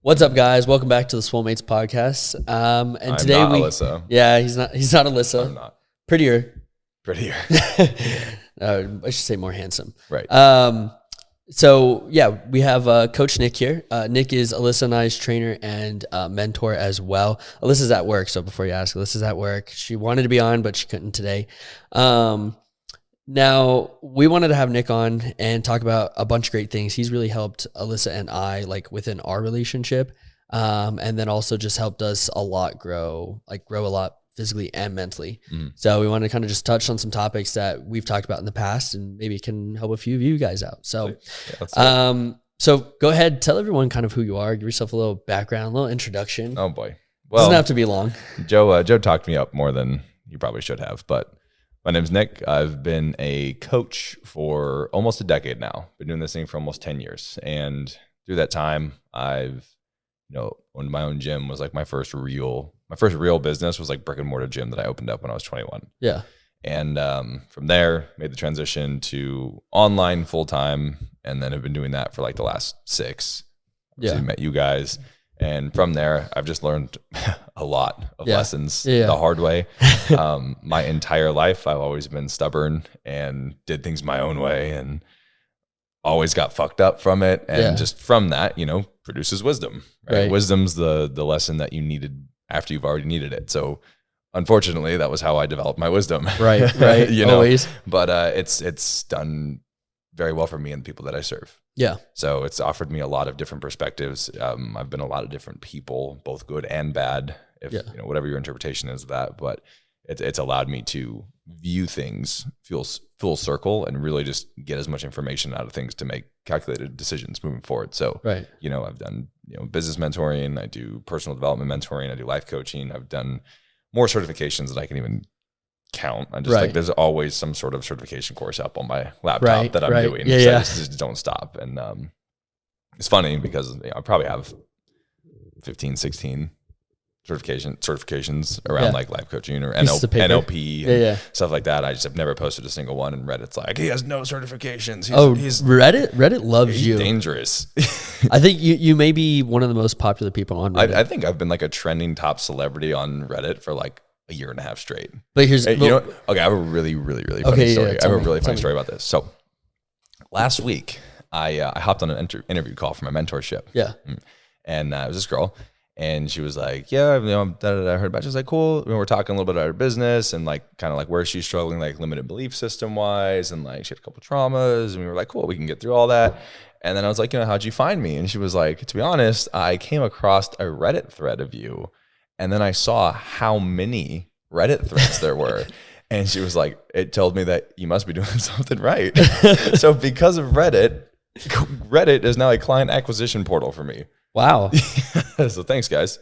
What's up, guys? Welcome back to the Swolemates podcast. And I'm today not Alyssa. Yeah, he's not Alyssa. I'm not. Prettier. I should say more handsome. Right. So yeah, we have Coach Nick here. Nick is Alyssa and I's trainer and mentor as well. Alyssa's at work, so before you ask, Alyssa's at work. She wanted to be on, but she couldn't today. Now, we wanted to have Nick on and talk about a bunch of great things. He's really helped Alyssa and I, like, within our relationship, and then also just helped us a lot grow a lot physically and mentally. So we want to kind of just touch on some topics that we've talked about in the past and maybe can help a few of you guys out. So, so go ahead, tell everyone kind of who you are, give yourself a little background, a little introduction. Oh boy. Well, doesn't have to be long. Joe talked me up more than you probably should have, but my name's Nick. I've been a coach for almost a decade now. Been doing this thing for almost 10 years. And through that time, I've, owned my own gym. Was like my first real business was like brick and mortar gym that I opened up when I was 21. Yeah. And from there, made the transition to online full time, and then have been doing that for like the last 6. Yeah. Met you guys. And from there, I've just learned a lot of lessons the hard way. My entire life, I've always been stubborn and did things my own way and always got fucked up from it. And just from that, produces wisdom. Right? Wisdom's the lesson that you needed after you've already needed it. So unfortunately, that was how I developed my wisdom. Right. Always. But it's done very well for me and the people that I serve. Yeah. So it's offered me a lot of different perspectives. I've been a lot of different people, both good and bad, whatever your interpretation is of that. But it's allowed me to view things full circle and really just get as much information out of things to make calculated decisions moving forward. So, I've done, business mentoring, I do personal development mentoring, I do life coaching. I've done more certifications that I can even count. I just like there's always some sort of certification course up on my laptop that I'm doing. I just don't stop. And it's funny because I probably have 15, 16 certifications around like life coaching or NLP and stuff like that. I just have never posted a single one, and Reddit's like, he has no certifications. He's Reddit loves you. Dangerous. I think you may be one of the most popular people on Reddit. I think I've been like a trending top celebrity on Reddit for like a year and a half straight. But here's, okay, I have a really, really, really funny story. I have a really funny story about this. So last week, I hopped on an interview call for my mentorship. Yeah. And it was this girl, and she was like, I heard about it. She was like, cool. We're talking a little bit about her business and like kind of like where she's struggling, like limited belief system wise. And like she had a couple traumas, and we were like, cool, we can get through all that. And then I was like, how'd you find me? And she was like, to be honest, I came across a Reddit thread of you. And then I saw how many Reddit threads there were. And she was like, it told me that you must be doing something right. So because of Reddit is now a client acquisition portal for me. Wow. So thanks, guys.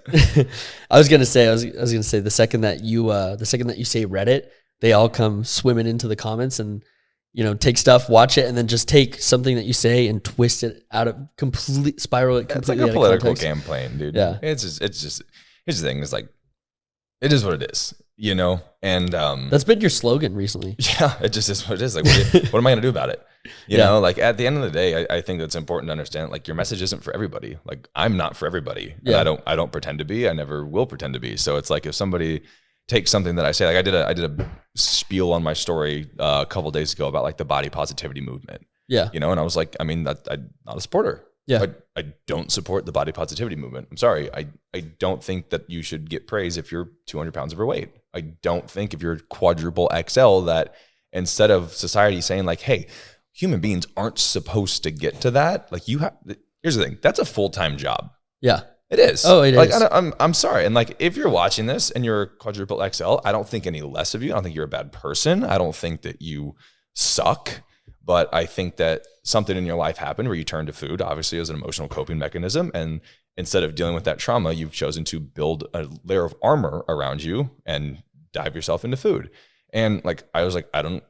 I was gonna say the second that you say Reddit, they all come swimming into the comments and take stuff, watch it, and then just take something that you say and twist it out of spiral it completely. It's like a political campaign, dude. Yeah. It's just here's the thing, is like, it is what it is, and that's been your slogan recently. Yeah, it just is what it is. Like, what am I gonna do about it? You know, like at the end of the day, I think it's important to understand, like, your message isn't for everybody. Like, I'm not for everybody. And I don't pretend to be. I never will pretend to be. So it's like, if somebody takes something that I say, like I did a spiel on my story a couple of days ago about like the body positivity movement. Yeah. And I was like, I'm not a supporter. Yeah. I don't support the body positivity movement. I'm sorry. I don't think that you should get praise if you're 200 pounds overweight. I don't think if you're quadruple XL that instead of society saying like, hey, human beings aren't supposed to get to that. Like, here's the thing. That's a full-time job. Yeah. It is. Oh, it is. I'm sorry. And like, if you're watching this and you're quadruple XL, I don't think any less of you. I don't think you're a bad person. I don't think that you suck. But I think that something in your life happened where you turned to food, obviously, as an emotional coping mechanism. And instead of dealing with that trauma, you've chosen to build a layer of armor around you and dive yourself into food. And like, I was like, I don't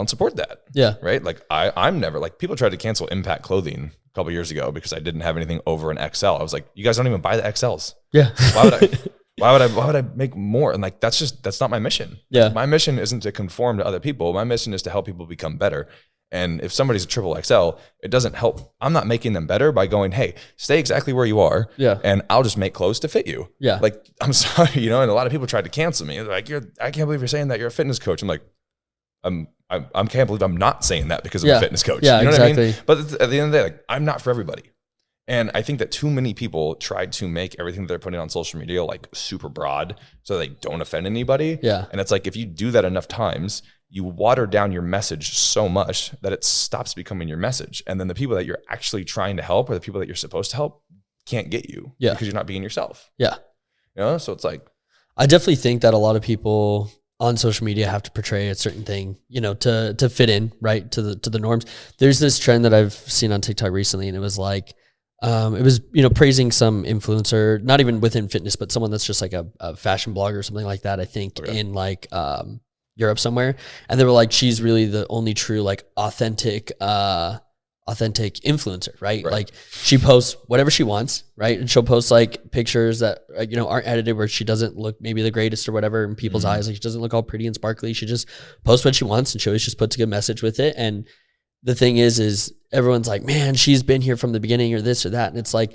support that. Yeah. Right. Like I'm never, like, people tried to cancel Impact Clothing a couple years ago because I didn't have anything over an XL. I was like, you guys don't even buy the XLs. Yeah. Why would I make more? And like, that's not my mission. Yeah. My mission isn't to conform to other people. My mission is to help people become better. And if somebody's a triple XL, it doesn't help. I'm not making them better by going, hey, stay exactly where you are. Yeah. And I'll just make clothes to fit you. Yeah. Like, I'm sorry, you know, and a lot of people tried to cancel me. They're like, I can't believe you're saying that. You're a fitness coach. I'm like, I can't believe I'm not saying that because I'm a fitness coach. Yeah, you know exactly. what I mean? But at the end of the day, like, I'm not for everybody. And I think that too many people try to make everything that they're putting on social media like super broad so they don't offend anybody. Yeah. And it's like, if you do that enough times, you water down your message so much that it stops becoming your message. And then the people that you're actually trying to help or the people that you're supposed to help can't get you because you're not being yourself. Yeah. You know? So it's like, I definitely think that a lot of people on social media have to portray a certain thing, you know, to fit in, right, to the norms. There's this trend that I've seen on TikTok recently, and it was like, it was, you know, praising some influencer, not even within fitness, but someone that's just like a fashion blogger or something like that, I think, in like Europe somewhere. And they were like, she's really the only true like authentic influencer, right? Like she posts whatever she wants, right? And she'll post like pictures that, you know, aren't edited, where she doesn't look maybe the greatest or whatever in people's eyes. Like she doesn't look all pretty and sparkly. She just posts what she wants, and she always just puts a good message with it. And the thing is everyone's like, man, she's been here from the beginning or this or that. And it's like,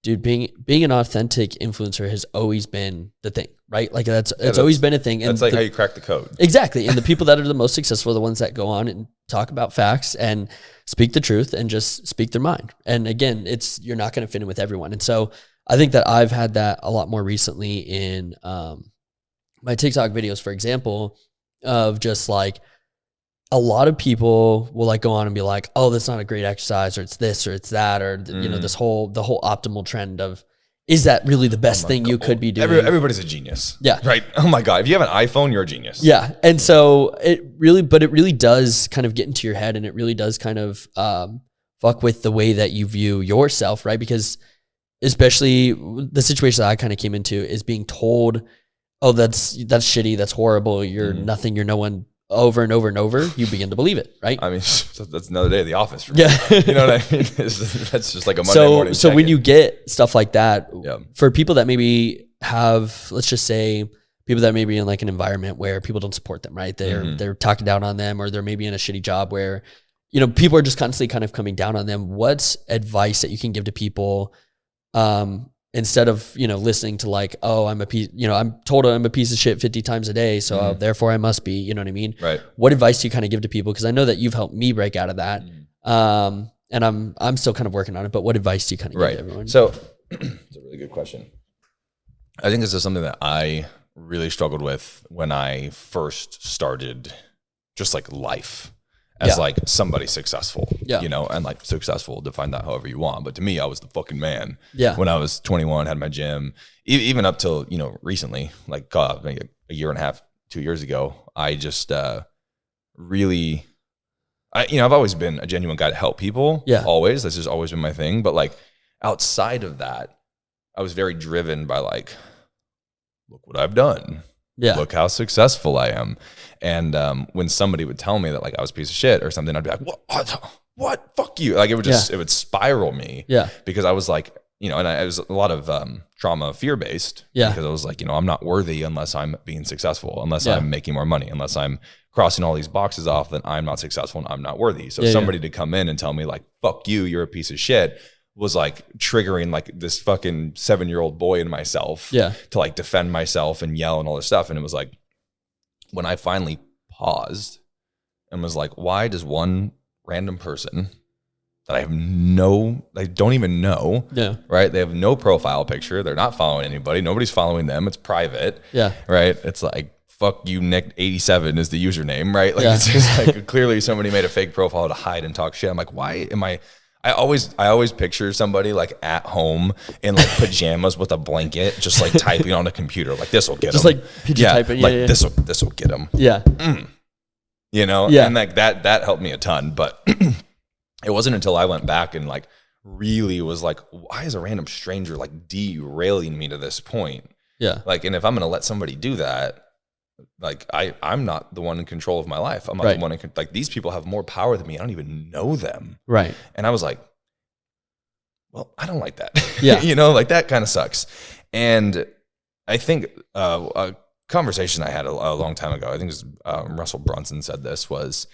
dude, being an authentic influencer has always been the thing, right? Like it's always been a thing. And that's like how you crack the code. Exactly. And the people that are the most successful are the ones that go on and talk about facts and speak the truth and just speak their mind. And again, you're not going to fit in with everyone. And so I think that I've had that a lot more recently in my TikTok videos, for example, of just like, a lot of people will like go on and be like, oh, that's not a great exercise, or it's this, or it's that, or you know, the whole optimal trend of, is that really the best thing you could be doing? Everybody's a genius. Yeah. Right. Oh my God. If you have an iPhone, you're a genius. Yeah. And so it really does kind of get into your head, and it really does kind of fuck with the way that you view yourself, right? Because especially the situation that I kind of came into is being told, oh, that's shitty, that's horrible, you're nothing, you're no one, over and over and over, you begin to believe it, right? I mean, that's another day at the office for me. Yeah. You know what I mean? That's just like a Monday morning. So when you get stuff like that, yeah. for people that maybe have, let's just say, people that may be in like an environment where people don't support them, right? They're talking down on them, or they're maybe in a shitty job where, you know, people are just constantly kind of coming down on them. What's advice that you can give to people, instead of, you know, listening to like, oh, I'm told I'm a piece of shit 50 times a day, so therefore I must be, you know what I mean? Right. What advice do you kind of give to people? Because I know that you've helped me break out of that. And I'm still kind of working on it, but what advice do you kind of give to everyone? So it's a really good question. I think this is something that I really struggled with when I first started just like life as like somebody successful, you know, and like successful, define that however you want. But to me, I was the fucking man. Yeah. When I was 21, had my gym, even up till, you know, recently, like maybe a year and a half, 2 years ago, I just really, you know, I've always been a genuine guy to help people. Yeah. Always. That's just always been my thing. But like outside of that, I was very driven by like, look what I've done. Yeah. Look how successful I am. And when somebody would tell me that like I was a piece of shit or something, I'd be like, what? Fuck you. Like it would just, it would spiral me. Yeah. Because I was like, you know, and it was a lot of trauma fear-based. Yeah. Because I was like, you know, I'm not worthy unless I'm being successful, unless I'm making more money, unless I'm crossing all these boxes off, then I'm not successful and I'm not worthy. So somebody to come in and tell me like, fuck you, you're a piece of shit, was like triggering like this fucking 7-year-old boy in myself to like defend myself and yell and all this stuff. And it was like, when I finally paused and was like, why does one random person that I don't even know, right? They have no profile picture. They're not following anybody. Nobody's following them. It's private. Yeah. Right. It's like, fuck you, Nick 87 is the username, right? Like it's just like clearly somebody made a fake profile to hide and talk shit. I'm like, why am I always picture somebody like at home in like pajamas with a blanket, just like typing on a computer. Like this will get just them. Like typing. Like this will get them. Yeah. You know. Yeah. And like that helped me a ton. But it wasn't until I went back and like really was like, why is a random stranger like derailing me to this point? Yeah. Like, and if I'm gonna let somebody do that, like I'm not the one in control of my life. I'm not the one like these people have more power than me. I don't even know them. Right. And I was like, well, I don't like that. Yeah. You know, like that kind of sucks. And I think a conversation I had a long time ago, I think it was Russell Brunson said this, was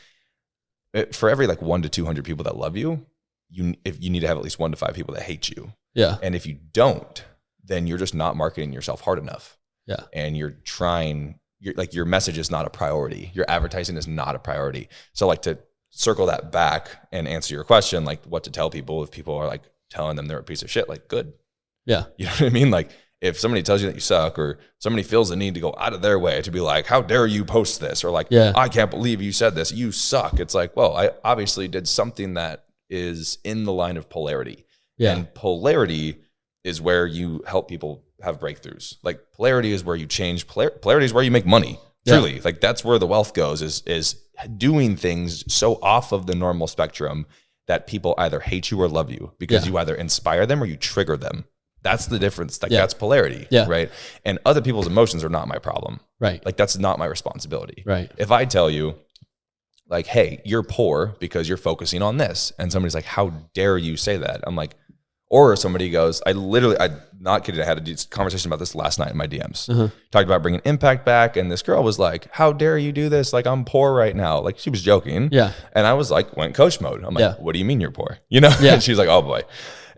for every like 1 to 200 people that love you, if you need to have at least 1 to 5 people that hate you. Yeah. And if you don't, then you're just not marketing yourself hard enough. Yeah. And your message is not a priority. Your advertising is not a priority. So like to circle that back and answer your question, like what to tell people if people are like telling them they're a piece of shit, like good. Yeah. You know what I mean? Like if somebody tells you that you suck, or somebody feels the need to go out of their way to be like, how dare you post this? Or like, I can't believe you said this. You suck. It's like, well, I obviously did something that is in the line of polarity. Yeah. And polarity is where you help people have breakthroughs. Like polarity is where you change. Polarity is where you make money. Truly. Yeah. Like that's where the wealth goes, is doing things so off of the normal spectrum that people either hate you or love you, because you either inspire them or you trigger them. That's the difference. Like that's polarity. Yeah. Right. And other people's emotions are not my problem. Right. Like that's not my responsibility. Right. If I tell you like, hey, you're poor because you're focusing on this, and somebody's like, how dare you say that? I'm like, or somebody goes, I'm not kidding, I had a conversation about this last night in my DMs. Talked about bringing impact back, and this girl was like, how dare you do this? Like, I'm poor right now. Like, she was joking. Yeah. And I was like, went coach mode. I'm like, what do you mean you're poor? You know? Yeah. And she's like, oh boy.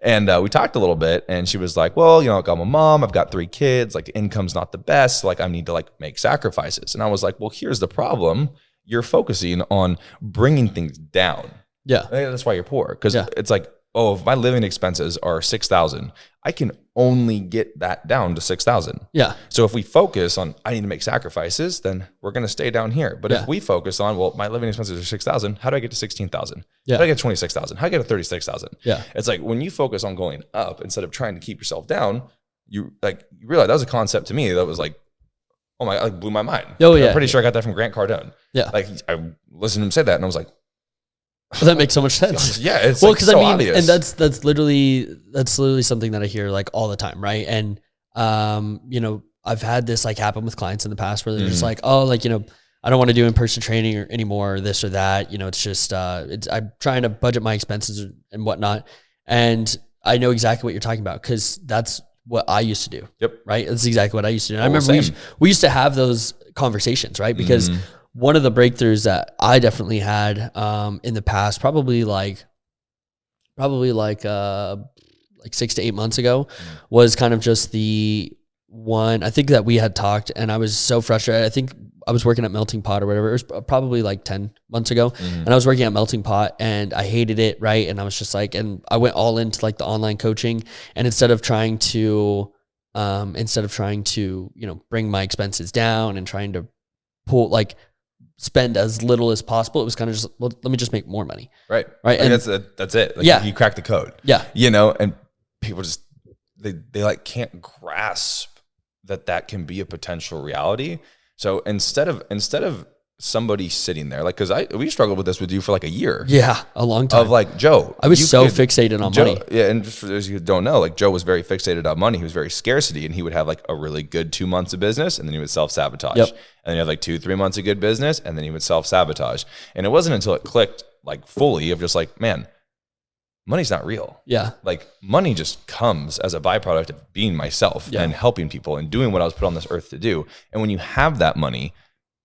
And we talked a little bit, and she was like, well, you know, like, I'm a mom, I've got 3 kids, like the income's not the best. So, like I need to like make sacrifices. And I was like, well, here's the problem. You're focusing on bringing things down. Yeah. That's why you're poor. Cause it's like, oh, if my living expenses are $6,000, I can only get that down to $6,000. Yeah. So if we focus on, I need to make sacrifices, then we're going to stay down here. But if we focus on, well, my living expenses are $6,000, how do I get to $16,000? Yeah. How do I get to $26,000? How do I get to $36,000? Yeah. It's like when you focus on going up instead of trying to keep yourself down, you realize that was a concept to me that was like, oh my, like blew my mind. Oh yeah. I'm pretty sure I got that from Grant Cardone. Yeah. Like I listened to him say that and I was like, well, that makes so much sense. Yeah, it's well, because like so obvious. And that's literally something that I hear like all the time, right? And you know, I've had this like happen with clients in the past where they're just like, oh, like, you know, I don't want to do in-person training or anymore, or this or that. You know, it's just I'm trying to budget my expenses and whatnot. And I know exactly what you're talking about, because that's what I used to do. Yep. Right. That's exactly what I used to do. And I remember we used to have those conversations, right? Because one of the breakthroughs that I definitely had in the past, probably like 6 to 8 months ago, was kind of just the one, I think that we had talked, and I was so frustrated. I think I was working at Melting Pot or whatever. It was probably like 10 months ago. And I was working at Melting Pot and I hated it. Right. And I was just like, and I went all into like the online coaching, and instead of trying to, you know, bring my expenses down and trying to spend as little as possible, it was kind of just, well, let me just make more money. Right. Right. And that's it. Like you crack the code. Yeah. You know, and people just, they like can't grasp that can be a potential reality. So instead of somebody sitting there, like, cause we struggled with this with you for like a year. Yeah. A long time. Of like, Joe, I was so fixated on money. Yeah. And just for those who don't know, like Joe was very fixated on money. He was very scarcity, and he would have like a really good 2 months of business, and then he would self-sabotage. Yep. And then he had like 2-3 months of good business, and then he would self-sabotage. And it wasn't until it clicked like fully of just like, man, money's not real. Yeah. Like money just comes as a byproduct of being myself and helping people and doing what I was put on this earth to do. And when you have that money,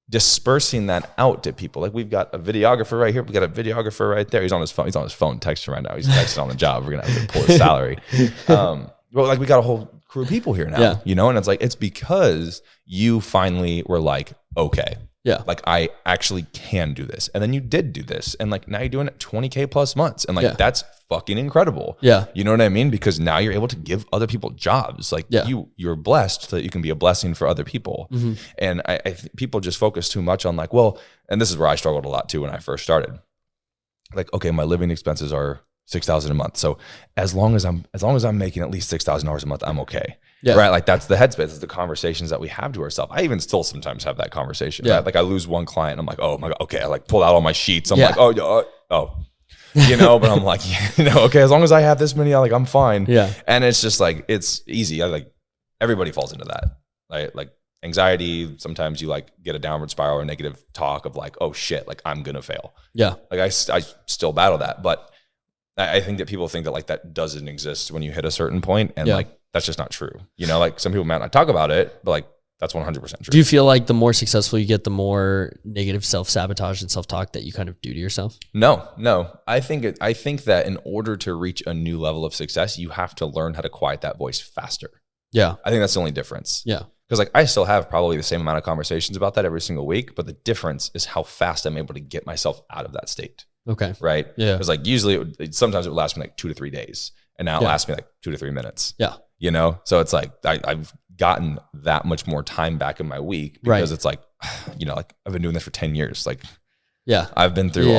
dispersing that out to people, like we've got a videographer right here, we got a videographer right there. He's on his phone texting right now. He's texting on the job. We're gonna have to pull his salary. Well, like we got a whole crew of people here now, you know, and it's like, it's because you finally were like, okay, like I actually can do this. And then you did do this. And like now you're doing it 20K plus months. And like that's fucking incredible. Yeah. You know what I mean? Because now you're able to give other people jobs. Like you're blessed so that you can be a blessing for other people. And I think people just focus too much on like, well, and this is where I struggled a lot too when I first started. Like, okay, my living expenses are $6,000 a month. So as long as I'm making at least $6,000 a month, I'm okay. Yeah. Right. Like that's the headspace. It's the conversations that we have to ourselves. I even still sometimes have that conversation. Right? Like I lose one client. I'm like, oh my God. Okay. I like pull out all my sheets. I'm like, oh, you know, but I'm like, you know, okay, as long as I have this many, I'm fine. Yeah. And it's just like, it's easy. Everybody falls into that. Right? Like anxiety. Sometimes you like get a downward spiral or negative talk of like, oh shit, like I'm going to fail. Yeah. Like I still battle that, but I think that people think that like that doesn't exist when you hit a certain point, and like that's just not true. You know, like some people might not talk about it, but like That's 100% true. Do you feel like the more successful you get, the more negative self-sabotage and self-talk that you kind of do to yourself? No. I think that in order to reach a new level of success, you have to learn how to quiet that voice faster. Yeah. I think that's the only difference. Yeah. Because like I still have probably the same amount of conversations about that every single week, but the difference is how fast I'm able to get myself out of that state. Okay. Right. Yeah. Because like usually sometimes it would last me like 2 to 3 days, and now it lasts me like 2 to 3 minutes. Yeah. You know, so it's like I've gotten that much more time back in my week because it's like, you know, like I've been doing this for 10 years. Like, yeah, I've been through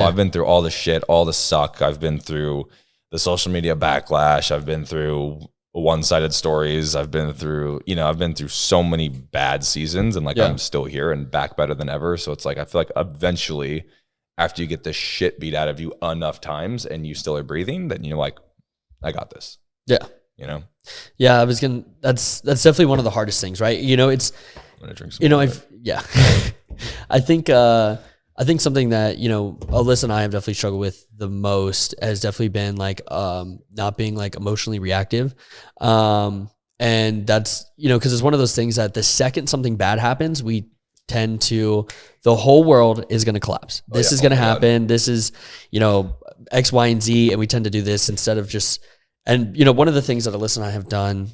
all the shit, all the suck. I've been through the social media backlash. I've been through one-sided stories. I've been through so many bad seasons, and like I'm still here and back better than ever. So it's like I feel like eventually, after you get the shit beat out of you enough times and you still are breathing, then you're like, I got this. Yeah. You know? Yeah, that's definitely one of the hardest things, right? You know, it's, I'm gonna drink some I think something that, you know, Alyssa and I have definitely struggled with the most has definitely been like, not being like emotionally reactive. And that's, you know, cause it's one of those things that the second something bad happens, we tend to, the whole world is going to collapse. This is going to happen. God. This is, you know, X, Y, and Z. And we tend to do this instead of just, and, you know, one of the things that Alyssa and I have done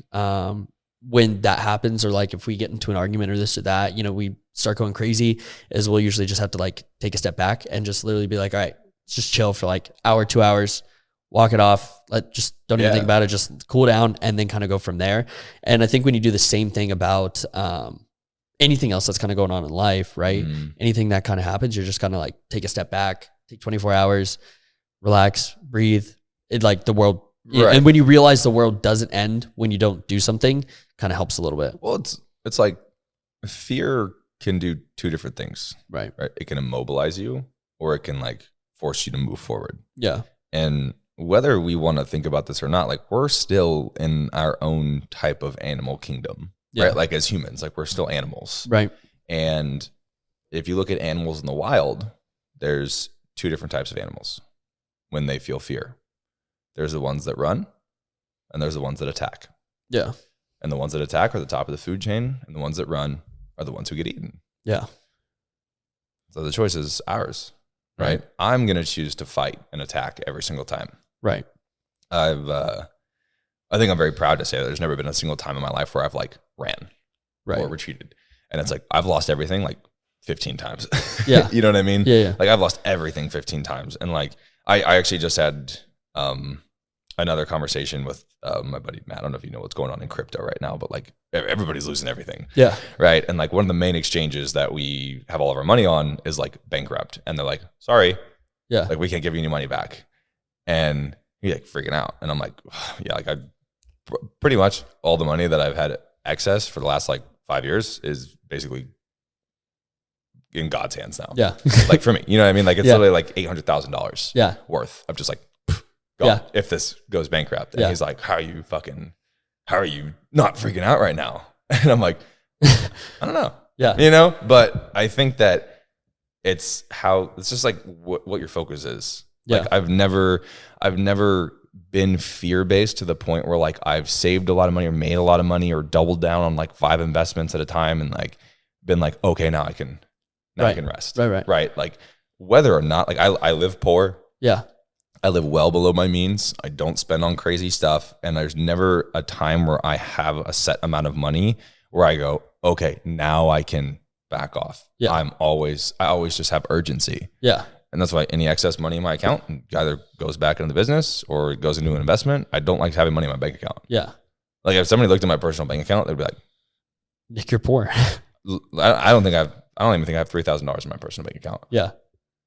when that happens, or like if we get into an argument or this or that, you know, we start going crazy, is we'll usually just have to like take a step back and just literally be like, all right, let's just chill for like hour, 2 hours, walk it off. Just don't even think about it. Just cool down and then kind of go from there. And I think when you do the same thing about anything else that's kind of going on in life, right? Anything that kind of happens, you're just kind of like take a step back, take 24 hours, relax, breathe. It like the world. Right. And when you realize the world doesn't end when you don't do something, kind of helps a little bit. Well, it's like fear can do two different things. Right. It can immobilize you, or it can like force you to move forward. Yeah. And whether we want to think about this or not, like we're still in our own type of animal kingdom, right? Like as humans, like we're still animals. Right. And if you look at animals in the wild, there's two different types of animals when they feel fear. There's the ones that run, and there's the ones that attack. Yeah. And the ones that attack are the top of the food chain, and the ones that run are the ones who get eaten. Yeah. So the choice is ours, right? I'm going to choose to fight and attack every single time. Right. I think I'm very proud to say that there's never been a single time in my life where I've like ran or retreated. And it's like, I've lost everything like 15 times. Yeah. You know what I mean? Yeah. Like I've lost everything 15 times. And like, I actually just had another conversation with my buddy Matt. I don't know if you know what's going on in crypto right now, but like everybody's losing everything. Yeah. Right. And like one of the main exchanges that we have all of our money on is like bankrupt. And they're like, sorry. Yeah. Like we can't give you any money back. And he's like freaking out. And I'm like, yeah, like pretty much all the money that I've had excess for the last like 5 years is basically in God's hands now. Yeah. Like for me, you know what I mean? Like it's literally like $800,000 worth of just like, gone if this goes bankrupt. And he's like, how are you not freaking out right now? And I'm like, I don't know. Yeah. You know, but I think that it's just like what your focus is. Yeah. Like I've never been fear-based to the point where like I've saved a lot of money or made a lot of money or doubled down on like 5 investments at a time and like been like, okay, now I can rest. Right. Like whether or not, like I live poor. Yeah. I live well below my means. I don't spend on crazy stuff. And there's never a time where I have a set amount of money where I go, okay, now I can back off. Yeah. I always just have urgency. Yeah. And that's why any excess money in my account either goes back into the business or it goes into an investment. I don't like having money in my bank account. Yeah. Like if somebody looked at my personal bank account, they'd be like, Nick, you're poor. I don't even think I have $3,000 in my personal bank account. Yeah.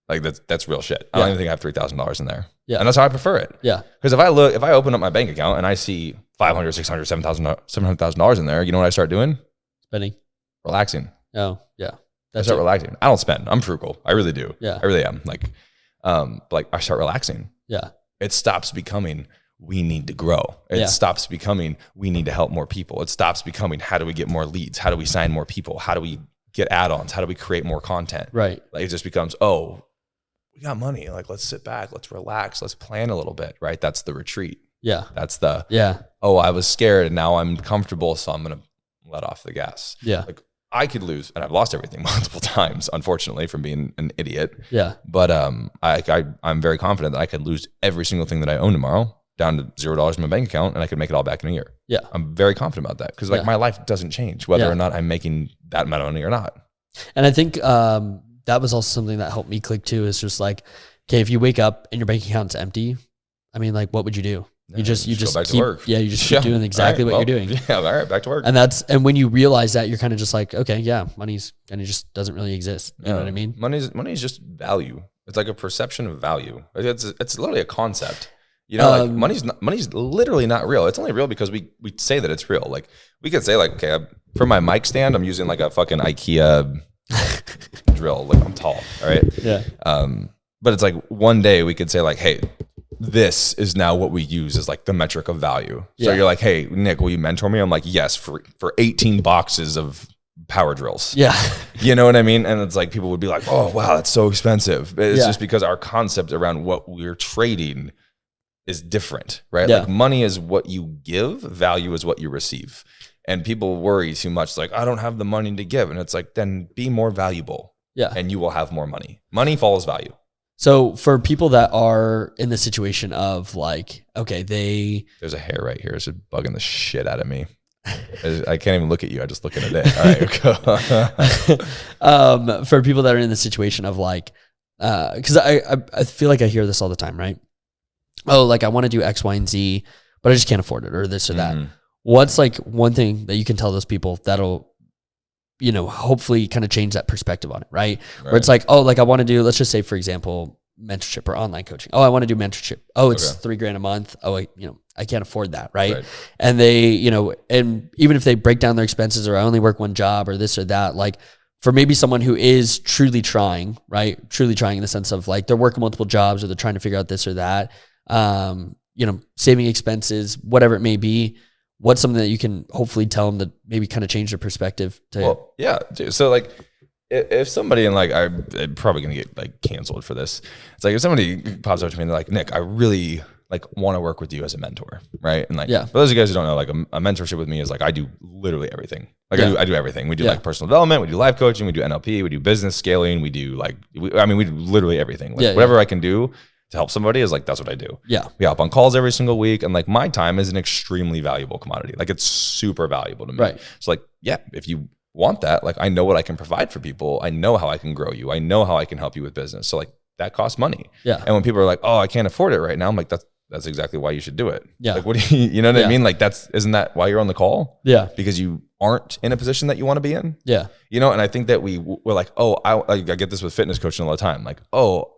Like that's real shit. I don't even think I have $3,000 in there. Yeah. And that's how I prefer it. Yeah. Because if I open up my bank account and I see $500, $600, $700,000 in there, you know what I start doing? Spending. Relaxing. Oh, yeah. I start relaxing. I don't spend. I'm frugal. I really do. Yeah. I really am. Like I start relaxing. Yeah. It stops becoming, we need to grow. It stops becoming, we need to help more people. It stops becoming, how do we get more leads? How do we sign more people? How do we get add-ons? How do we create more content? Right. Like it just becomes, oh, we got money. Like, let's sit back. Let's relax. Let's plan a little bit. Right. That's the retreat. Yeah. That's the, oh, I was scared and now I'm comfortable. So I'm going to let off the gas. Yeah. Like I could lose, and I've lost everything multiple times, unfortunately, from being an idiot. Yeah. But I'm very confident that I could lose every single thing that I own tomorrow down to $0 in my bank account, and I could make it all back in a year. Yeah. I'm very confident about that because like my life doesn't change whether or not I'm making that amount of money or not. And I think that was also something that helped me click too. Is just like, okay, if you wake up and your bank account's empty, I mean, like, what would you do? You just go back keep, to work. Yeah, you just keep doing exactly what you're doing. Yeah, all right, back to work. And when you realize that, you're kind of just like, okay, yeah, money's kind of just doesn't really exist. You know what I mean? Money is just value. It's like a perception of value. It's literally a concept. You know, like money's literally not real. It's only real because we say that it's real. Like we could say like, okay, for my mic stand, I'm using like a fucking IKEA drill. Like I'm tall, all right? Yeah. But it's like one day we could say like, hey, this is now what we use as like the metric of value. So you're like, hey, Nick, will you mentor me? I'm like, yes, for 18 boxes of power drills. Yeah. You know what I mean? And it's like, people would be like, oh, wow, that's so expensive. It's just because our concept around what we're trading is different, right? Yeah. Like money is what you give, value is what you receive. And people worry too much, like, I don't have the money to give. And it's like, then be more valuable. Yeah. And you will have more money. Money follows value. So for people that are in the situation of like, okay, there's a hair right here. It's just bugging the shit out of me. I can't even look at you. I just look at it. All right, go. For people that are in the situation of like, because I feel like I hear this all the time, right? Oh, like I want to do X, Y, and Z, but I just can't afford it, or this or that. What's like one thing that you can tell those people that'll, you know, hopefully kind of change that perspective on it, right? Where it's like, oh, like I want to do, let's just say, for example, mentorship or online coaching. Oh, I want to do mentorship. Oh, it's $3,000 a month. Oh, I can't afford that, right? And they, you know, and even if they break down their expenses or I only work one job or this or that, like for maybe someone who is truly trying, right? Truly trying in the sense of like they're working multiple jobs or they're trying to figure out this or that, you know, saving expenses, whatever it may be. What's something that you can hopefully tell them to maybe kind of change their perspective to? Well, yeah. So like if somebody, and like I'm probably going to get like canceled for this. It's like if somebody pops up to me and they're like, Nick, I really like want to work with you as a mentor. Right. And like, for those of you guys who don't know, like a mentorship with me is like, I do literally everything. Like I do everything. We do like personal development, we do life coaching, we do NLP, we do business scaling. We do like, we do literally everything. Like whatever I can do to help somebody is like, that's what I do. Yeah. We hop on calls every single week. And like my time is an extremely valuable commodity. Like it's super valuable to me. Right. So like, yeah, if you want that, like I know what I can provide for people. I know how I can grow you. I know how I can help you with business. So like that costs money. Yeah. And when people are like, oh, I can't afford it right now. I'm like, that's exactly why you should do it. Yeah. Like what do you know what I mean? Like isn't that why you're on the call? Yeah. Because you aren't in a position that you want to be in. Yeah. You know, and I think that we're like, oh, I get this with fitness coaching all the time. Like, oh,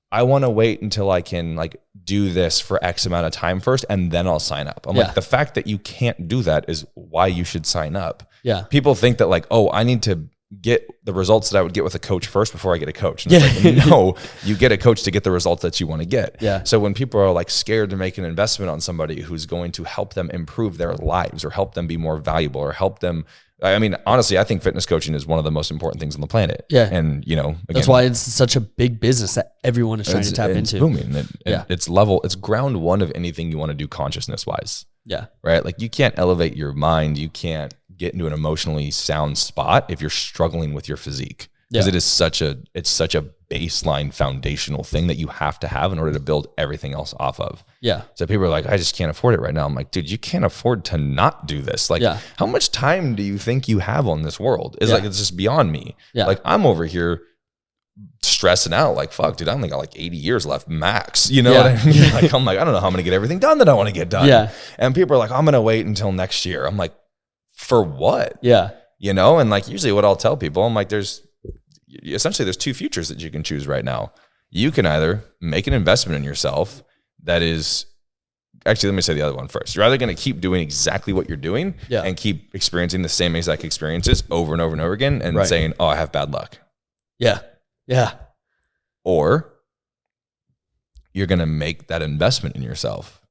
I want to wait until I can like do this for X amount of time first, and then I'll sign up. I'm like, the fact that you can't do that is why you should sign up. Yeah. People think that like, oh, I need to get the results that I would get with a coach first before I get a coach. And it's like, no, you get a coach to get the results that you want to get. Yeah. So when people are like scared to make an investment on somebody who's going to help them improve their lives or help them be more valuable or help them, I mean, honestly, I think fitness coaching is one of the most important things on the planet. Yeah. And, you know, again, that's why it's such a big business that everyone is trying to tap into. It's booming. It's ground one of anything you want to do consciousness wise. Yeah. Right. Like you can't elevate your mind. You can't get into an emotionally sound spot if you're struggling with your physique. Because it's such a baseline foundational thing that you have to have in order to build everything else off of. Yeah. So people are like, I just can't afford it right now. I'm like, dude, you can't afford to not do this. Like, how much time do you think you have on this world? It's like, it's just beyond me. Yeah. Like I'm over here stressing out like, fuck, dude, I only got like 80 years left max. You know what I mean? Like, I'm like, I don't know how I'm going to get everything done that I want to get done. Yeah. And people are like, I'm going to wait until next year. I'm like, for what? Yeah. You know? And like, usually what I'll tell people, I'm like, there's two futures that you can choose right now. You can either make an investment in yourself that is, actually, let me say the other one first. You're either going to keep doing exactly what you're doing and keep experiencing the same exact experiences over and over and over again and saying, oh, I have bad luck. Yeah. Yeah. Or you're going to make that investment in yourself.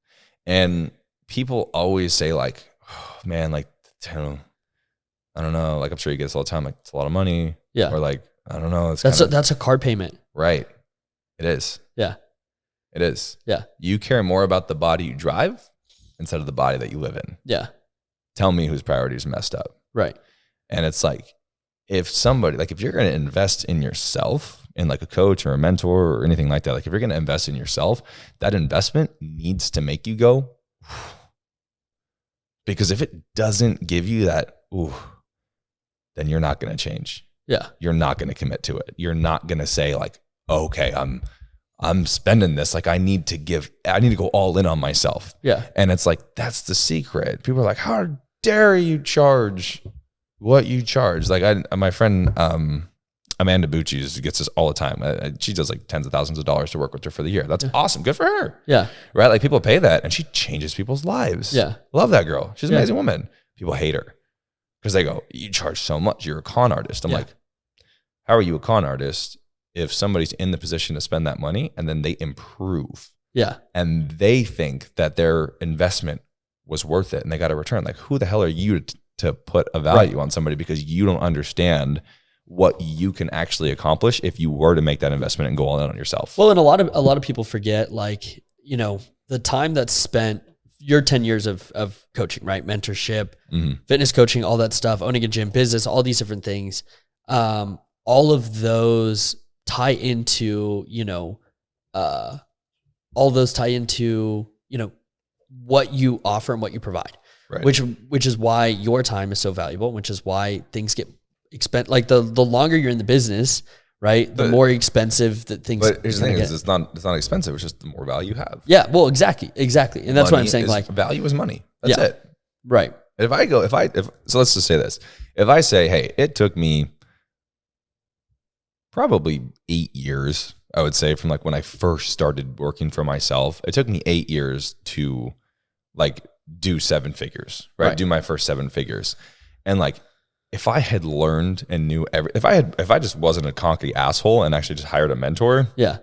And people always say like, oh, man, like, I don't know. Like, I'm sure you get this all the time. Like, it's a lot of money. Yeah. Or like, I don't know. That's a car payment. Right. It is. Yeah. It is. Yeah. You care more about the body you drive instead of the body that you live in. Yeah. Tell me whose priorities are messed up. Right. And it's like, if somebody, like if you're going to invest in yourself, in like a coach or a mentor or anything like that, like if you're going to invest in yourself, that investment needs to make you go, because if it doesn't give you that, ooh, then you're not going to change. Yeah. You're not going to commit to it. You're not going to say like, okay, I'm spending this. Like I need to go all in on myself. Yeah. And it's like, that's the secret. People are like, how dare you charge what you charge? Like my friend, Amanda Bucci gets this all the time. She does like tens of thousands of dollars to work with her for the year. That's awesome. Good for her. Yeah. Right. Like people pay that and she changes people's lives. Yeah. Love that girl. She's an amazing woman. People hate her because they go, you charge so much. You're a con artist. I'm like, how are you a con artist if somebody's in the position to spend that money and then they improve? Yeah. And they think that their investment was worth it and they got a return. Like, who the hell are you to put a value on somebody because you don't understand what you can actually accomplish if you were to make that investment and go all in on yourself? Well, and a lot of people forget, like, you know, the time that's spent, your 10 years of coaching, right? Mentorship, fitness coaching, all that stuff, owning a gym, business, all these different things. All of those tie into, what you offer and what you provide, right? Which is why your time is so valuable, which is why things get expensive. Like the longer you're in the business, right, the more expensive that things. But here's the thing: it's not expensive. It's just the more value you have. Yeah, well, exactly, and that's why I'm saying, like, value is money. That's it, right? So let's just say this: if I say, hey, it took me probably 8 years, I would say, from like when I first started working for myself, it took me 8 years to like do 7 figures, right? Do my first 7 figures, and like. If I had learned and knew if I just wasn't a cocky asshole and actually just hired a mentor, I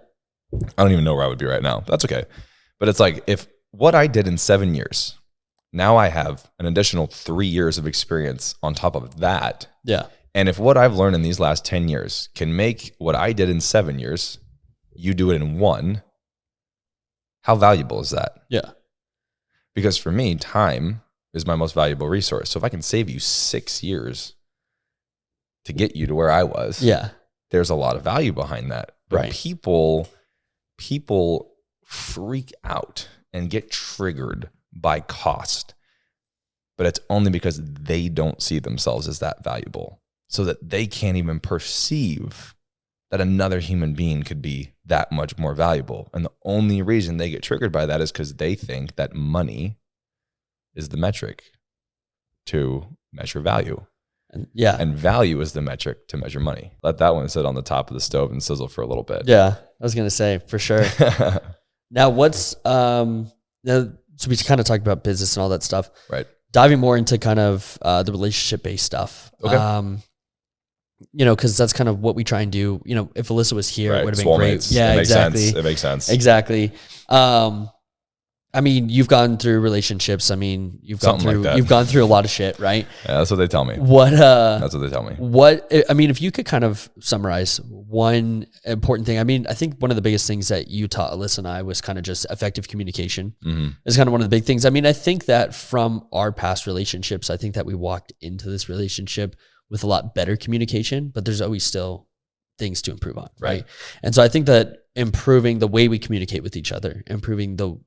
don't even know where I would be right now. That's okay. But it's like, if what I did in 7 years, now I have an additional 3 years of experience on top of that. Yeah. And if what I've learned in these last 10 years can make what I did in 7 years, you do it in 1, how valuable is that? Yeah. Because for me, time is my most valuable resource. So if I can save you 6 years to get you to where I was, there's a lot of value behind that. But people freak out and get triggered by cost, but it's only because they don't see themselves as that valuable, so that they can't even perceive that another human being could be that much more valuable. And the only reason they get triggered by that is because they think that money is the metric to measure value. And value is the metric to measure money. Let that one sit on the top of the stove and sizzle for a little bit. Yeah, I was going to say, for sure. Now, so we kind of talked about business and all that stuff. Right. Diving more into kind of the relationship-based stuff. Okay. Because that's kind of what we try and do. If Alyssa was here, it would have been Swolemates. great. Yeah, exactly. It makes sense. Exactly. I mean, you've gone through relationships. I mean, you've gone through a lot of shit, right? Yeah, that's what they tell me. That's what they tell me. If you could kind of summarize one important thing. I mean, I think one of the biggest things that you taught Alyssa and I was kind of just effective communication. Is kind of one of the big things. I mean, I think that from our past relationships, I think that we walked into this relationship with a lot better communication, but there's always still things to improve on, right? And so I think that improving the way we communicate with each other, improving the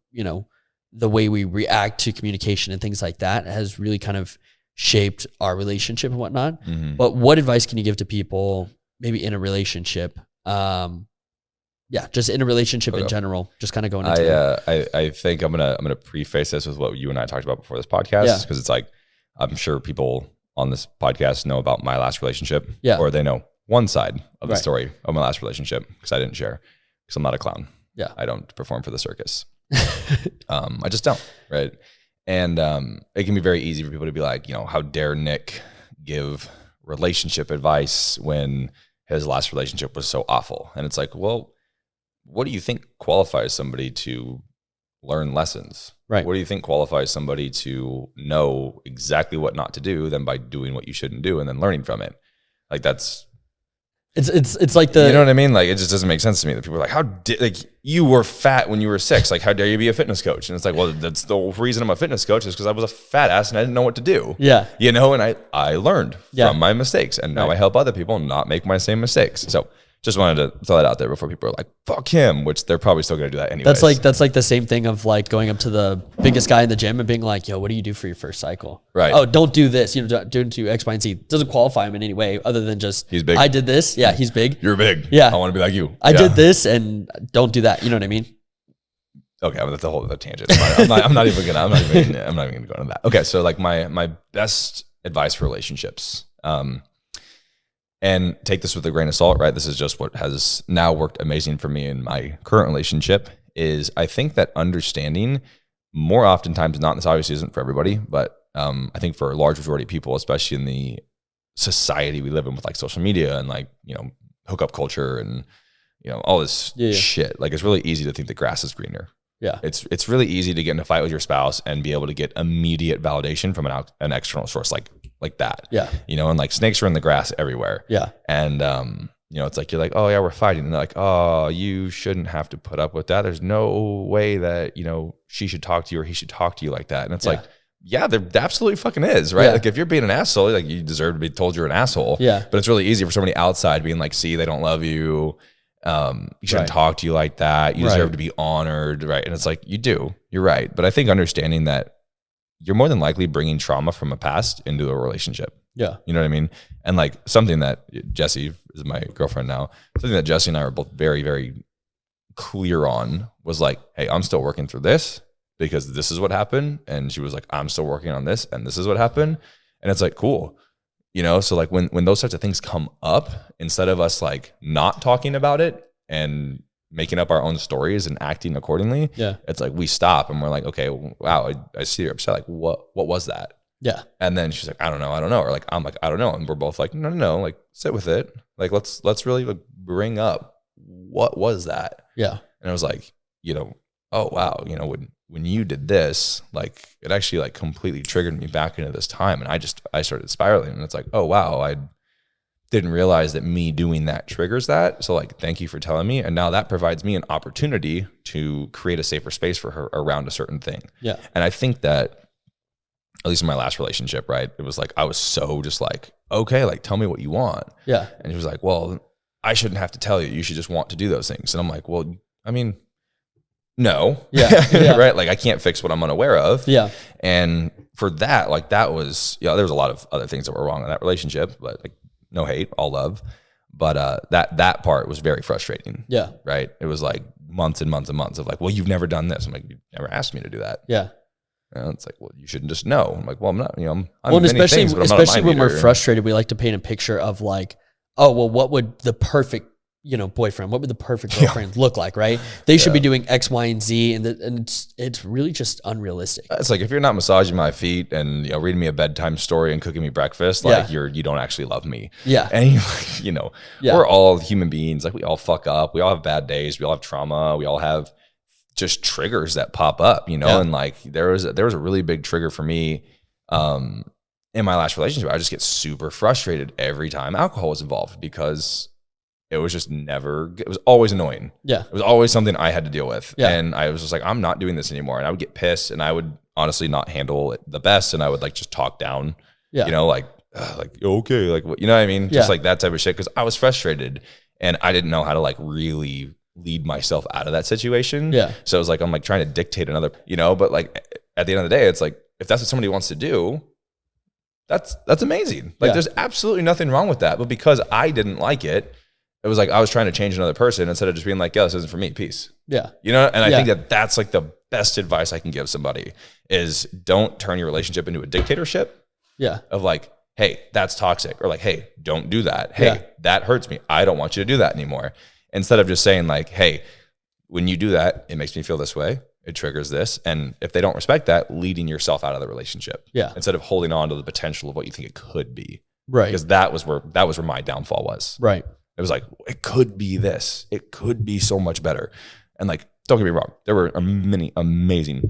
way we react to communication and things like that has really kind of shaped our relationship and whatnot. But what advice can you give to people maybe in a relationship? Just in a relationship in general, just kind of going into it. I think I'm gonna preface this with what you and I talked about before this podcast, because it's like, I'm sure people on this podcast know about my last relationship, or they know one side of the story of my last relationship, because I didn't share, because I'm not a clown. I don't perform for the circus. I just don't, right? And it can be very easy for people to be like, how dare Nick give relationship advice when his last relationship was so awful? And it's like, well, what do you think qualifies somebody to learn lessons? What do you think qualifies somebody to know exactly what not to do than by doing what you shouldn't do and then learning from it? Like, that's It's like the, you know what I mean? Like, it just doesn't make sense to me that people are like, like, you were fat when you were 6. Like, how dare you be a fitness coach? And it's like, well, that's the reason I'm a fitness coach is because I was a fat ass and I didn't know what to do. Yeah. You know, and I learned from my mistakes, and now I help other people not make my same mistakes. So just wanted to throw that out there before people are like, fuck him, which they're probably still going to do that anyway. That's like the same thing of like going up to the biggest guy in the gym and being like, yo, what do you do for your first cycle? Right. Oh, don't do this. You know, don't do X, Y, and Z. Doesn't qualify him in any way other than just, he's big. I did this. Yeah, he's big. You're big. Yeah. I want to be like you. I did this and don't do that. You know what I mean? Okay, well, that's a whole other tangent. I'm not even gonna go into that. Okay, so like my best advice for relationships, and take this with a grain of salt, right? This is just what has now worked amazing for me in my current relationship. Is I think that understanding more oftentimes than not, this obviously isn't for everybody, but I think for a large majority of people, especially in the society we live in with like social media and like, you know, hookup culture and, you know, all this shit. Like, it's really easy to think the grass is greener. Yeah. It's really easy to get in a fight with your spouse and be able to get immediate validation from an external source like that. Yeah. You know, and like snakes are in the grass everywhere. Yeah. And, you know, it's like, you're like, oh yeah, we're fighting. And they're like, oh, you shouldn't have to put up with that. There's no way that, you know, she should talk to you or he should talk to you like that. And it's like, yeah, there absolutely fucking is, right? Yeah. Like, if you're being an asshole, like, you deserve to be told you're an asshole. Yeah. But it's really easy for somebody outside being like, see, they don't love you. You shouldn't talk to you like that. You deserve to be honored, right? And it's like, you do. You're right. But I think understanding that you're more than likely bringing trauma from a past into a relationship. Yeah. You know what I mean? And like, something that Jessie is my girlfriend now, something that Jessie and I were both very, very clear on was like, hey, I'm still working through this because this is what happened. And she was like, I'm still working on this and this is what happened. And it's like, cool. You know, so like when those types of things come up, instead of us like not talking about it and making up our own stories and acting accordingly, it's like we stop and we're like, okay, wow, I see you're upset. Like, what was that? Yeah. And then she's like, I don't know. Or like, I'm like, I don't know. And we're both like, no, like, sit with it. Like, let's really like bring up what was that? Yeah. And I was like, you know, oh wow, you know, when you did this, like, it actually like completely triggered me back into this time. And I started spiraling, and it's like, oh wow, I didn't realize that me doing that triggers that. So like, thank you for telling me. And now that provides me an opportunity to create a safer space for her around a certain thing. Yeah. And I think that, at least in my last relationship, right, it was like, I was so just like, okay, like, tell me what you want. Yeah. And she was like, well, I shouldn't have to tell you. You should just want to do those things. And I'm like, well, I mean, no. Yeah. Right. Like, I can't fix what I'm unaware of. Yeah. And for that, like, that was, you know, there was a lot of other things that were wrong in that relationship, but like, no hate, all love. But that part was very frustrating. Yeah. Right. It was like months and months and months of like, well, you've never done this. I'm like, you never asked me to do that. Yeah. And it's like, well, you shouldn't just know. I'm like, well, I'm not, you know, I'm well, and especially, things, especially when we're frustrated, we like to paint a picture of like, oh, well, what would the perfect, you know, boyfriend, what would the perfect girlfriend look like, right? They should be doing X, Y, and Z, and it's really just unrealistic. It's like, if you're not massaging my feet and, you know, reading me a bedtime story and cooking me breakfast, like, you don't actually love me. Yeah. And you know, we're all human beings. Like, we all fuck up. We all have bad days. We all have trauma. We all have just triggers that pop up, you know? And like, there was a really big trigger for me in my last relationship. I just get super frustrated every time alcohol was involved, because it was just it was always annoying. Yeah. It was always something I had to deal with. Yeah. And I was just like, I'm not doing this anymore. And I would get pissed, and I would honestly not handle it the best. And I would like just talk down, you know, like, okay, like, what, you know what I mean? Just like that type of shit. Cause I was frustrated and I didn't know how to like really lead myself out of that situation. Yeah. So it was like, I'm like trying to dictate another, you know, but like at the end of the day, it's like, if that's what somebody wants to do, that's amazing. Like, there's absolutely nothing wrong with that. But because I didn't like it, it was like, I was trying to change another person instead of just being like, yeah, this isn't for me. Peace. Yeah. You know? And I think that that's like the best advice I can give somebody is, don't turn your relationship into a dictatorship. Yeah. Of like, hey, that's toxic. Or like, hey, don't do that. Hey, that hurts me. I don't want you to do that anymore. Instead of just saying like, hey, when you do that, it makes me feel this way. It triggers this. And if they don't respect that, leading yourself out of the relationship. Yeah. Instead of holding on to the potential of what you think it could be. Right. Because that was where my downfall was. Right. It was like, it could be this. It could be so much better. And like, don't get me wrong, there were many amazing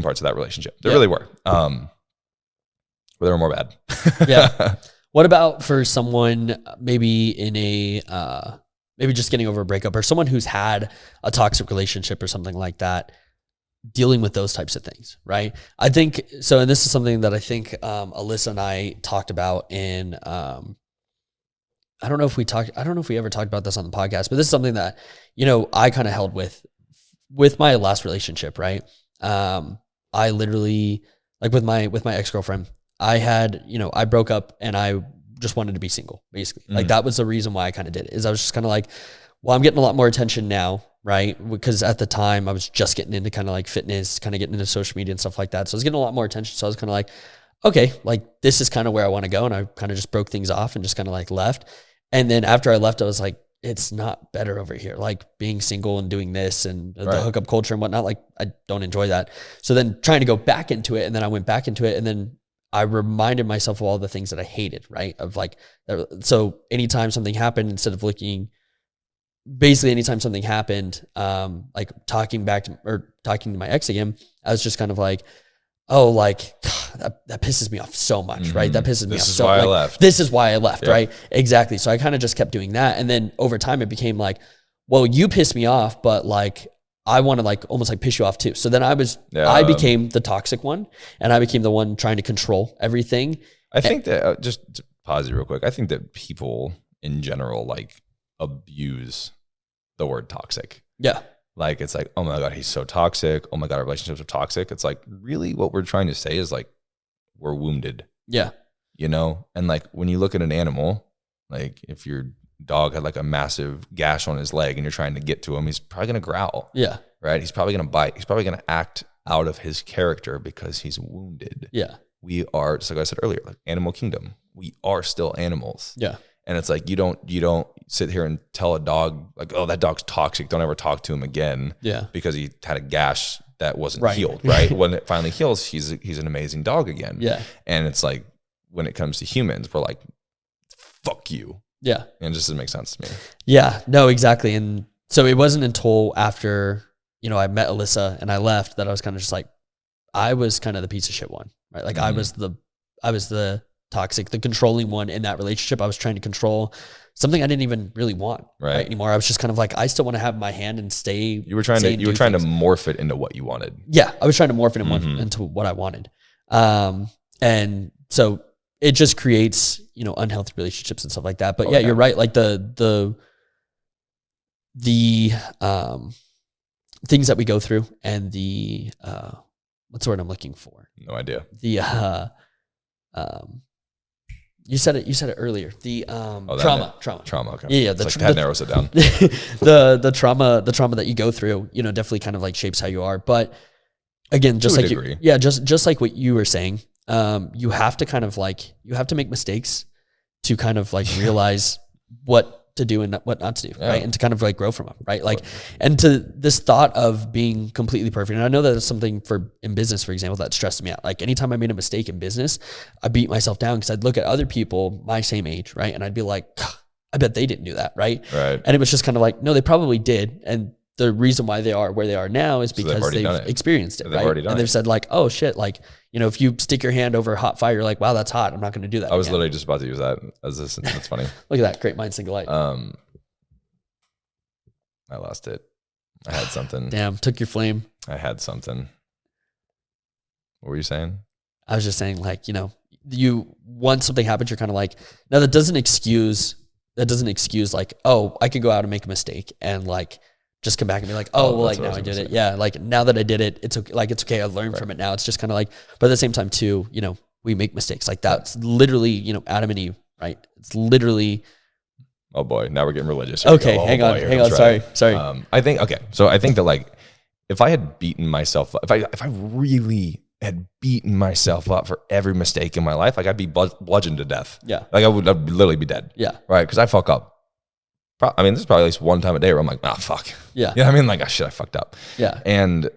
parts of that relationship. There really were. But there were more bad. Yeah. What about for someone maybe in a, maybe just getting over a breakup, or someone who's had a toxic relationship or something like that, dealing with those types of things, right? I think so. And this is something that I think Alyssa and I talked about in, I don't know if we ever talked about this on the podcast, but this is something that, I kind of held with my last relationship, right? I literally, like with my ex-girlfriend, I had, I broke up and I just wanted to be single, basically. Like that was the reason why I kind of did it, is I was just kind of like, well, I'm getting a lot more attention now, right? Because at the time I was just getting into kind of like fitness, kind of getting into social media and stuff like that. So I was getting a lot more attention. So I was kind of like, okay, like this is kind of where I want to go. And I kind of just broke things off and just kind of like left. And then after I left, I was like, it's not better over here. Like being single and doing this and the hookup culture and whatnot, like I don't enjoy that. So then trying to go back into it, and then I went back into it, and then I reminded myself of all the things that I hated, right? Of like, so anytime something happened, instead of anytime something happened, like talking to my ex again, I was just kind of like, oh, like that pisses me off so much, right? That pisses me off so much. This is why I left, right? Exactly. So I kind of just kept doing that. And then over time it became like, well, you piss me off, but like, I want to like almost like piss you off too. So then I became the toxic one, and I became the one trying to control everything. I think that, just to pause you real quick, I think that people in general like abuse the word toxic. Yeah. Like, it's like, oh my God, he's so toxic. Oh my God, our relationships are toxic. It's like, really what we're trying to say is like, we're wounded. Yeah. And like when you look at an animal, like if your dog had like a massive gash on his leg and you're trying to get to him, he's probably going to growl. Yeah. Right. He's probably going to bite. He's probably going to act out of his character because he's wounded. Yeah. We are, just like I said earlier, like animal kingdom. We are still animals. Yeah. And it's like, you don't sit here and tell a dog like, oh, that dog's toxic, don't ever talk to him again. Yeah. Because he had a gash that wasn't healed, right? When it finally heals, he's an amazing dog again. Yeah. And it's like, when it comes to humans, we're like, fuck you. Yeah. And it just doesn't make sense to me. Yeah, no, exactly. And so it wasn't until after, I met Alyssa and I left that I was kind of just like, I was kind of the piece of shit one, right? Like I was the toxic, the controlling one in that relationship. I was trying to control something I didn't even really want right anymore. I was just kind of like, I still want to have my hand and stay. You were trying to morph it into what you wanted. Yeah. I was trying to morph it into what I wanted. And so it just creates, unhealthy relationships and stuff like that. But you're right. Like the things that we go through and the, what's the word I'm looking for? No idea. You said it earlier. The trauma. Okay. Yeah. That narrows it down. the trauma that you go through, definitely kind of like shapes how you are. But again, just like just like what you were saying, you have to kind of like, you have to make mistakes to kind of like realize what to do and what not to do, right? And to kind of like grow from them, right? Like, and to this thought of being completely perfect. And I know that it's something in business, for example, that stressed me out. Like anytime I made a mistake in business, I beat myself down because I'd look at other people my same age, right? And I'd be like, I bet they didn't do that, right? Right. And it was just kind of like, no, they probably did. And the reason why they are where they are now is because they've experienced it, right? And they've said like, oh shit, like, if you stick your hand over hot fire, you're like, wow, that's hot. I'm not going to do that. I was literally just about to use that as this. That's funny. Look at that. Great minds think alike. I lost it. I had something. Damn. Took your flame. I had something. What were you saying? I was just saying like, once something happens, you're kind of like, no, that doesn't excuse like, oh, I could go out and make a mistake and like, just come back and be like, oh, well, like now I did it. Yeah. Like now that I did it, it's okay. Like, it's okay. I learned from it now. It's just kind of like, but at the same time too, we make mistakes. Like that's literally, Adam and Eve, right? It's literally. Oh boy. Now we're getting religious. Okay. Hang on. Sorry. I think that like, if I had beaten myself up, if I really had beaten myself up for every mistake in my life, like I'd be bludgeoned to death. Yeah. Like I'd literally be dead. Yeah. Right. Cause I fuck up. There's probably at least one time a day where I'm like, fuck. Yeah. You know what I mean? Like, shit, I fucked up. Yeah. And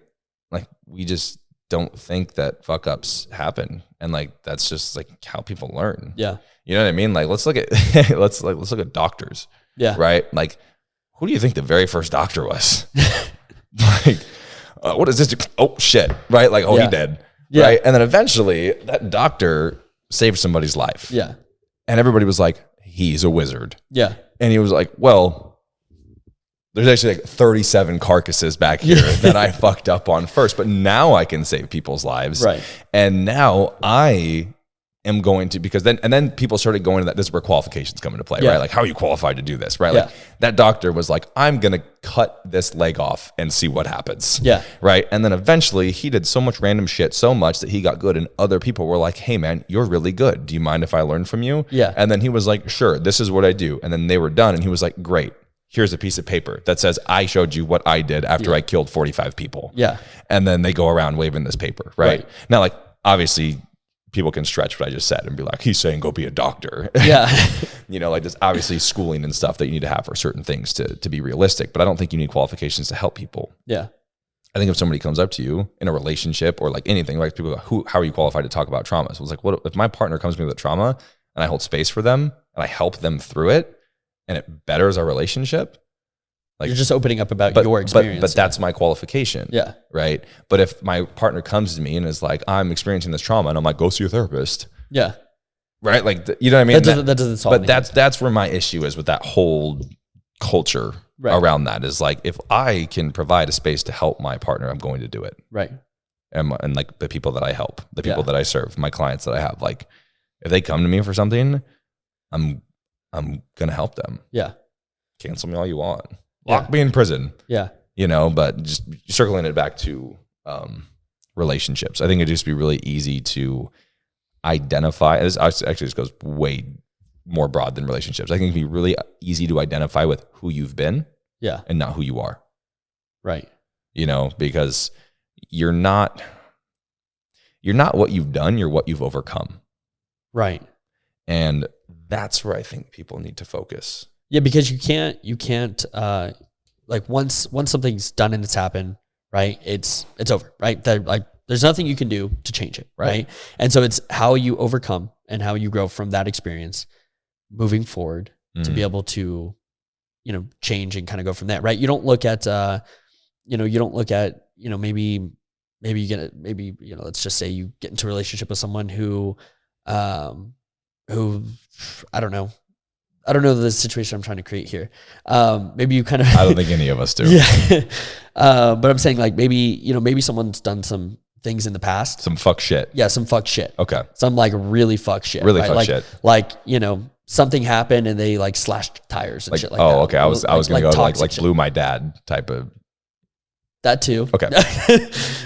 like, we just don't think that fuck ups happen. And like, that's just like how people learn. Yeah. You know what I mean? Like, let's look at, let's look at doctors. Yeah. Right. Like, who do you think the very first doctor was? Like, what is this? Oh shit. Right. Like, he dead. Yeah. Right. And then eventually that doctor saved somebody's life. Yeah. And everybody was like, he's a wizard. Yeah. And he was like, well, there's actually like 37 carcasses back here that I fucked up on first, but now I can save people's lives. Right. And now I am going to, because then people started going to that. This is where qualifications come into play, right? Like, how are you qualified to do this, right? Like that doctor was like, I'm going to cut this leg off and see what happens. Yeah. Right. And then eventually he did so much random shit, so much that he got good. And other people were like, hey man, you're really good. Do you mind if I learn from you? Yeah. And then he was like, sure, this is what I do. And then they were done. And he was like, great. Here's a piece of paper that says I showed you what I did after I killed 45 people. Yeah. And then they go around waving this paper, right? Now, like, obviously, people can stretch what I just said and be like, he's saying go be a doctor. Yeah. You know, like there's obviously schooling and stuff that you need to have for certain things to be realistic, but I don't think you need qualifications to help people. Yeah. I think if somebody comes up to you in a relationship or like anything, like people go, how are you qualified to talk about trauma? So it's like, what if my partner comes to me with a trauma and I hold space for them and I help them through it and it betters our relationship? Like, you're just opening up about your experience. But that's my qualification. Yeah. Right. But if my partner comes to me and is like, I'm experiencing this trauma, and I'm like, go see a therapist. Yeah. Right. Like, you know what I mean? That doesn't solve But anything. that's where my issue is with that whole culture around that is like, if I can provide a space to help my partner, I'm going to do it. Right. And like the people that I help, the people that I serve, my clients that I have, like if they come to me for something, I'm going to help them. Yeah. Cancel me all you want. Lock me in prison. Yeah. You know, but just circling it back to relationships. I think it'd just be really easy to identify. This actually just goes way more broad than relationships. I think it'd be really easy to identify with who you've been and not who you are. Right. You know, because you're not what you've done, you're what you've overcome. Right. And that's where I think people need to focus. Yeah, because you can't like once something's done and it's happened, right? It's over, right? There's nothing you can do to change it, right? And so it's how you overcome and how you grow from that experience moving forward to be able to, you know, change and kind of go from that, right? You don't look at maybe you get let's just say you get into a relationship with someone who I don't know the situation I'm trying to create here. Maybe you kind of I don't think any of us do. Yeah. But I'm saying like maybe someone's done some things in the past. Some fuck shit. Yeah, some fuck shit. Okay. Some like really fuck shit. Really right? fuck like, shit. Like, you know, something happened and they like slashed tires and shit like that. Oh, okay. I was gonna go like shit. blew my dad type of. That too. Okay.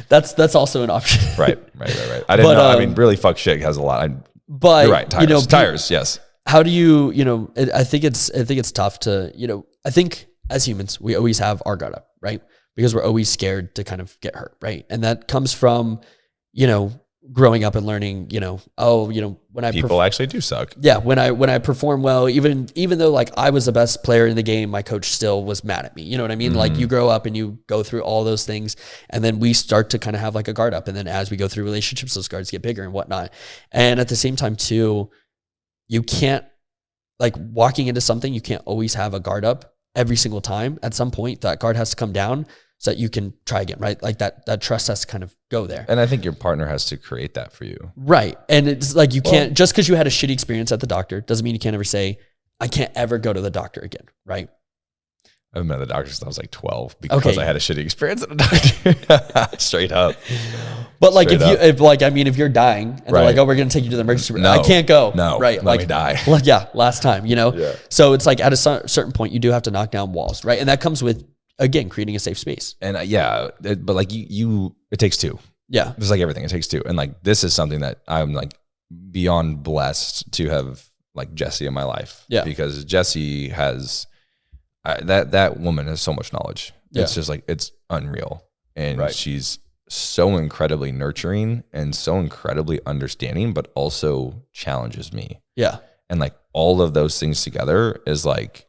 That's also an option. Right. I didn't know. I mean, really fuck shit has a lot. But you're right. Tires. Tires. Yes. How do you, I think it's tough to, I think as humans, we always have our guard up, right? Because we're always scared to kind of get hurt, right? And that comes from, growing up and learning, when people actually do suck. Yeah. When I perform well, even though like I was the best player in the game, my coach still was mad at me. You know what I mean? Mm-hmm. Like you grow up and you go through all those things and then we start to kind of have like a guard up. And then as we go through relationships, those guards get bigger and whatnot. And at the same time too, you can't, like walking into something, you can't always have a guard up every single time. At some point that guard has to come down so that you can try again, right? Like that trust has to kind of go there. And I think your partner has to create that for you. Right. And it's like, you can't, just because you had a shitty experience at the doctor doesn't mean you can't ever say, I can't ever go to the doctor again. Right. I haven't been to the doctor since I was like 12 because I had a shitty experience at the doctor. Straight up. But like, if you're dying and they're like, oh, we're going to take you to the emergency room. I can't go. No. Right. Let me die. Like, yeah. Last time, Yeah. So it's like at a certain point, you do have to knock down walls. Right. And that comes with, again, creating a safe space. And but like it takes two. Yeah. Just like everything, it takes two. And like, this is something that I'm like beyond blessed to have like Jessie in my life. Yeah. Because Jessie has, that woman has so much knowledge. Yeah. It's just like, it's unreal. And she's so incredibly nurturing and so incredibly understanding, but also challenges me. Yeah. And like all of those things together is like,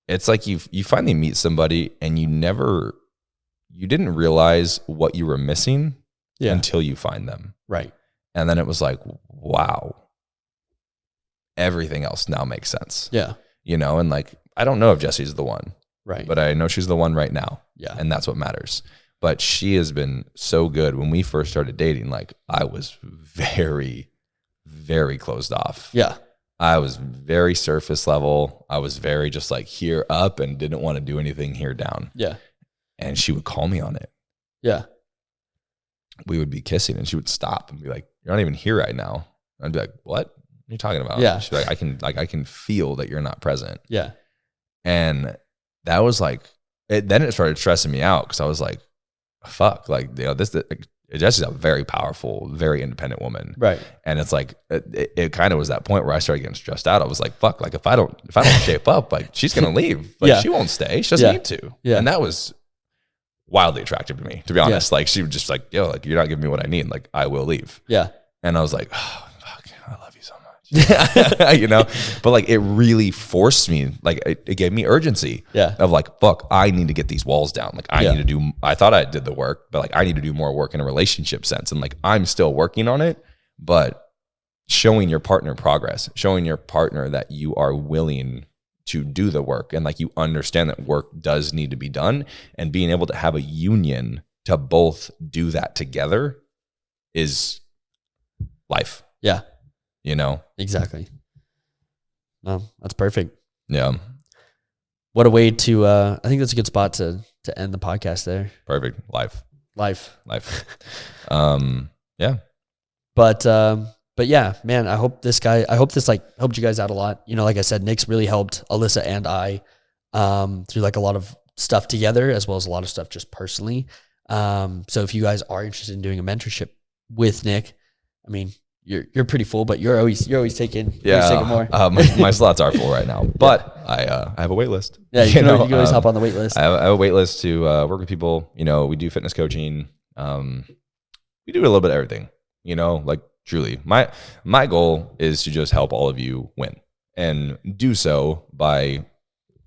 it's like you finally meet somebody and you didn't realize what you were missing until you find them. Right. And then it was like, wow, everything else now makes sense. Yeah. And like, I don't know if Jessie's the one. Right. But I know she's the one right now. Yeah. And that's what matters. But she has been so good. When we first started dating, like I was very, very closed off. Yeah. I was very surface level. I was very just like here up and didn't want to do anything here down. Yeah. And she would call me on it. Yeah. We would be kissing and she would stop and be like, "You're not even here right now." And I'd be like, "What are you talking about?" Yeah. She'd be like, I can feel that you're not present. Yeah. And that was like, then it started stressing me out because I was like, fuck, like, Jesse's a very powerful, very independent woman. Right. And it's like, it kind of was that point where I started getting stressed out. I was like, fuck, like if I don't shape up, like she's going to leave. Like she won't stay. She doesn't need to. Yeah. And that was wildly attractive to me, to be honest. Like she was just like, yo, like you're not giving me what I need. Like I will leave. Yeah. And I was like, oh, fuck, I love you so much. You know, but like it really forced me, like it gave me urgency of like, fuck, I need to get these walls down. Like I need to do, I thought I did the work, but like I need to do more work in a relationship sense. And like, I'm still working on it, but showing your partner progress, showing your partner that you are willing to do the work and like you understand that work does need to be done, and being able to have a union to both do that together is life. Yeah. You know? Exactly. No, that's perfect. Yeah. What a way to, I think that's a good spot to end the podcast there. Perfect. Life. Yeah. But yeah, man, I hope this like helped you guys out a lot. You know, like I said, Nick's really helped Alyssa and I, through like a lot of stuff together, as well as a lot of stuff just personally. So if you guys are interested in doing a mentorship with Nick, I mean, you're pretty full, but you're always taking more. My slots are full right now, but I have a wait list. Yeah, you can always hop on the wait list. I have a wait list to work with people. You know, we do fitness coaching. We do a little bit of everything. You know, like truly, my goal is to just help all of you win, and do so by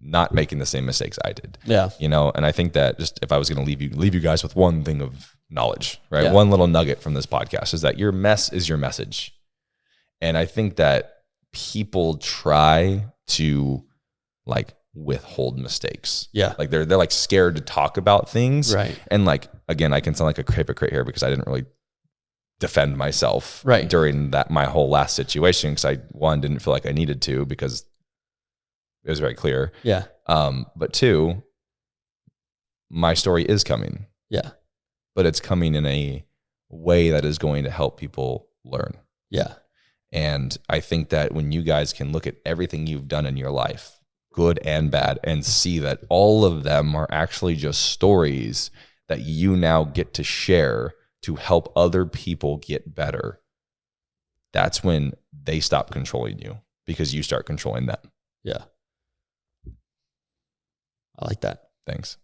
not making the same mistakes I did. Yeah, you know, and I think that just if I was going to leave you guys with one thing of knowledge, right? Yeah. One little nugget from this podcast is that your mess is your message. And I think that people try to like withhold mistakes. Yeah. Like they're like scared to talk about things. Right. And like, again, I can sound like a hypocrite here because I didn't really defend myself during my whole last situation. Cause I, one, didn't feel like I needed to because it was very clear. Yeah. But two, my story is coming. Yeah. But it's coming in a way that is going to help people learn. Yeah. And I think that when you guys can look at everything you've done in your life, good and bad, and see that all of them are actually just stories that you now get to share to help other people get better, that's when they stop controlling you because you start controlling them. Yeah. I like that. Thanks.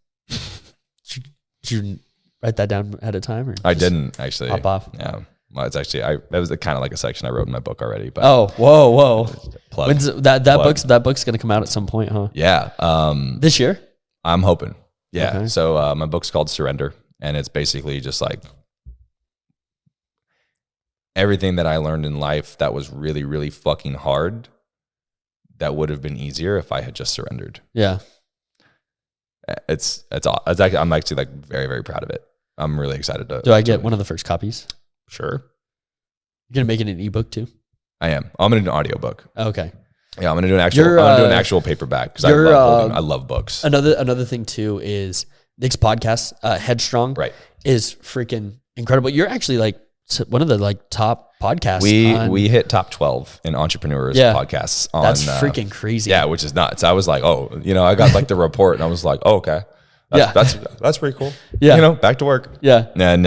Did you write that down ahead of time? Or I didn't actually. Hop off. Yeah. Well, it's actually, that was kind of like a section I wrote in my book already. But whoa. When's that book's going to come out at some point, huh? Yeah. This year? I'm hoping. Yeah. Okay. So my book's called Surrender, and it's basically just like everything that I learned in life that was really, really fucking hard that would have been easier if I had just surrendered. Yeah. It's actually, I'm actually like very, very proud of it. I'm really excited to. Do I get one of the first copies? Sure. You're gonna make it an ebook too? I am. I'm gonna do an audiobook. Okay. Yeah, I'm gonna do an actual paperback because I love books. Another thing too is Nick's podcast, Headstrong, is freaking incredible. You're actually like one of the like top podcasts. We hit top 12 in entrepreneurs podcasts. That's freaking crazy. Yeah, which is nuts. I was like, I got like the report and I was like, oh, okay. That's pretty cool. Yeah. Back to work. Yeah. And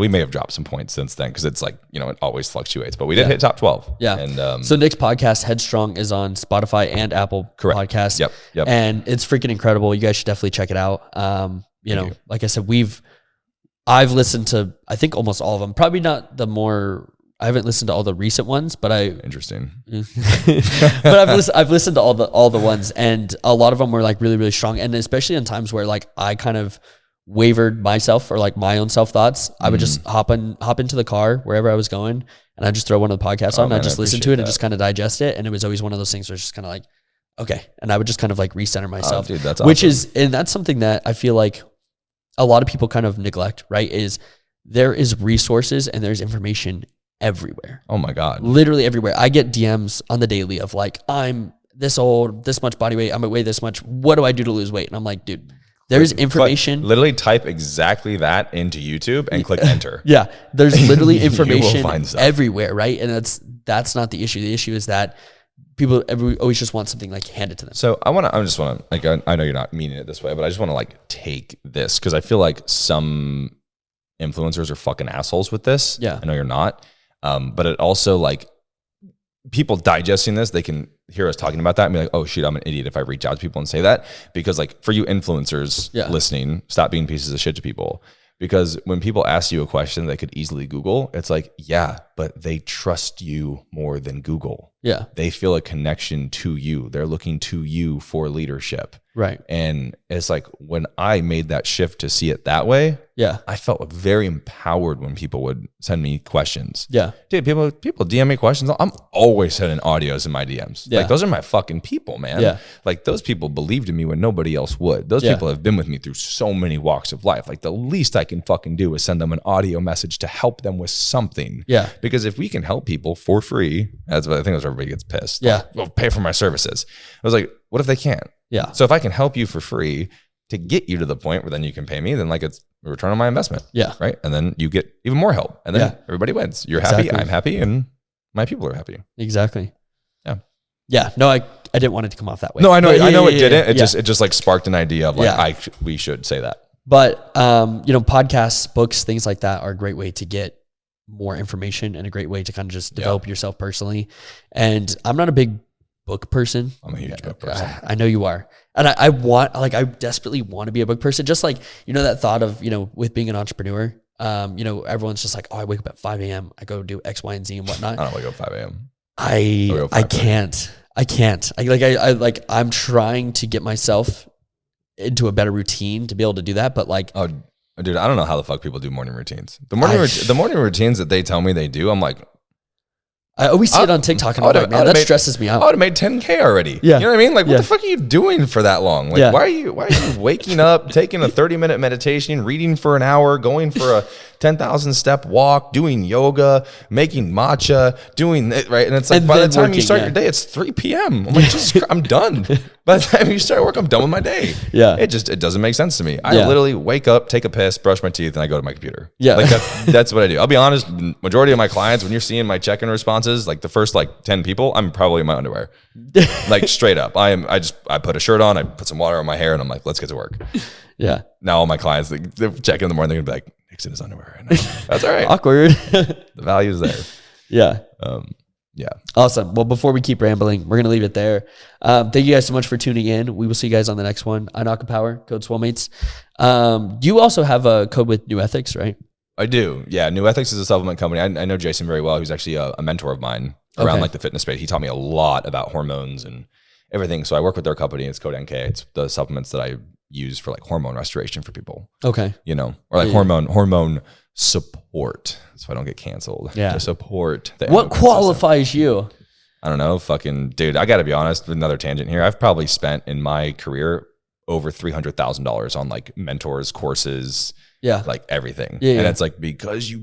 we may have dropped some points since then because it's like, it always fluctuates, but we did hit top 12. Yeah. And so Nick's podcast, Headstrong, is on Spotify and Apple Podcasts. Yep. And it's freaking incredible. You guys should definitely check it out. Like I said, I've listened to, I think, almost all of them. Probably not I haven't listened to all the recent ones, but interesting. But I've listened to all the ones, and a lot of them were like really, really strong. And especially in times where like I kind of wavered myself or like my own self thoughts, I would just hop into the car wherever I was going, and I'd just throw one of the podcasts on. And I'd just listen to it and just kind of digest it. And it was always one of those things where it's just kind of like, okay. And I would just kind of like recenter myself. Dude, that's awesome. And that's something that I feel like a lot of people kind of neglect, right? Is there is resources and there's information everywhere. Oh my God. Literally everywhere. I get DMs on the daily of like, I'm this old, this much body weight, I'm gonna weigh this much. What do I do to lose weight? And I'm like, dude, there's information. Literally type exactly that into YouTube and click enter. Yeah. There's literally information find stuff everywhere, right? And that's not the issue. The issue is that people always just want something like handed to them. So I just want to like, I know you're not meaning it this way, but I just want to like take this because I feel like some influencers are fucking assholes with this. Yeah. I know you're not. But it also like people digesting this, they can hear us talking about that and be like, oh shit, I'm an idiot if I reach out to people and say that. Because like for you influencers listening, stop being pieces of shit to people. Because when people ask you a question they could easily Google, it's like, yeah, but they trust you more than Google. Yeah. They feel a connection to you. They're looking to you for leadership. Right. And it's like when I made that shift to see it that way, yeah, I felt very empowered when people would send me questions. Yeah. Dude, people DM me questions. I'm always sending audios in my DMs. Yeah. Like those are my fucking people, man. Yeah. Like those people believed in me when nobody else would. Those people have been with me through so many walks of life. Like the least I can fucking do is send them an audio message to help them with something. Yeah. Because if we can help people for free, that's what I think everybody gets pissed. Yeah. Like, well, pay for my services. I was like, what if they can't? Yeah. So if I can help you for free to get you to the point where then you can pay me, then like it's a return on my investment. Yeah. Right. And then you get even more help. And then everybody wins. You're happy, I'm happy, and my people are happy. Exactly. Yeah. Yeah. No, I didn't want it to come off that way. No, I know. I know it didn't. It just like sparked an idea of like we should say that. But podcasts, books, things like that are a great way to get more information and a great way to kind of just develop yourself personally. And I'm not a big book person. I'm a huge book person. I know you are. And I desperately want to be a book person. Just like, that thought of, with being an entrepreneur, everyone's just like, oh, I wake up at 5 a.m. I go do X, Y, and Z and whatnot. I don't wake up at 5 a.m. I can't. I'm trying to get myself into a better routine to be able to do that. But like, oh, dude, I don't know how the fuck people do morning routines. The morning routines that they tell me they do, I'm like, I always see it on TikTok and I'm like, man, that stresses me out. I would have made 10K already. Yeah. You know what I mean? Like, what the fuck are you doing for that long? Like, why are you waking up, taking a 30-minute meditation, reading for an hour, going for a 10,000 step walk, doing yoga, making matcha, doing it, right? And it's like, by the time you start your day, it's 3 p.m. I'm like, I'm done. By the time you start work, I'm done with my day. Yeah. It doesn't make sense to me. I literally wake up, take a piss, brush my teeth, and I go to my computer. Yeah. Like that's what I do. I'll be honest, majority of my clients, when you're seeing my check-in responses, like the first 10 people, I'm probably in my underwear. Like straight up. I put a shirt on, I put some water on my hair, and I'm like, let's get to work. Yeah. Now all my clients, they're checking in the morning, they're gonna be like, Nick's in his underwear right now. That's all right. Awkward. The value is there. Yeah. Yeah. Awesome. Well, before we keep rambling, we're going to leave it there. Thank you guys so much for tuning in. We will see you guys on the next one. I Knock Power, code Swolemates. You also have a code with New Ethics, right? I do. Yeah. New Ethics is a supplement company. I know Jason very well. He's actually a mentor of mine around like the fitness space. He taught me a lot about hormones and everything. So I work with their company. It's code NK. It's the supplements that I use for like hormone restoration for people. Okay. Or like hormone support. So I don't get canceled. Yeah. To support. What qualifies you? I don't know. Fucking dude, I got to be honest, another tangent here. I've probably spent in my career over $300,000 on like mentors, courses, like everything. Yeah, and it's like, because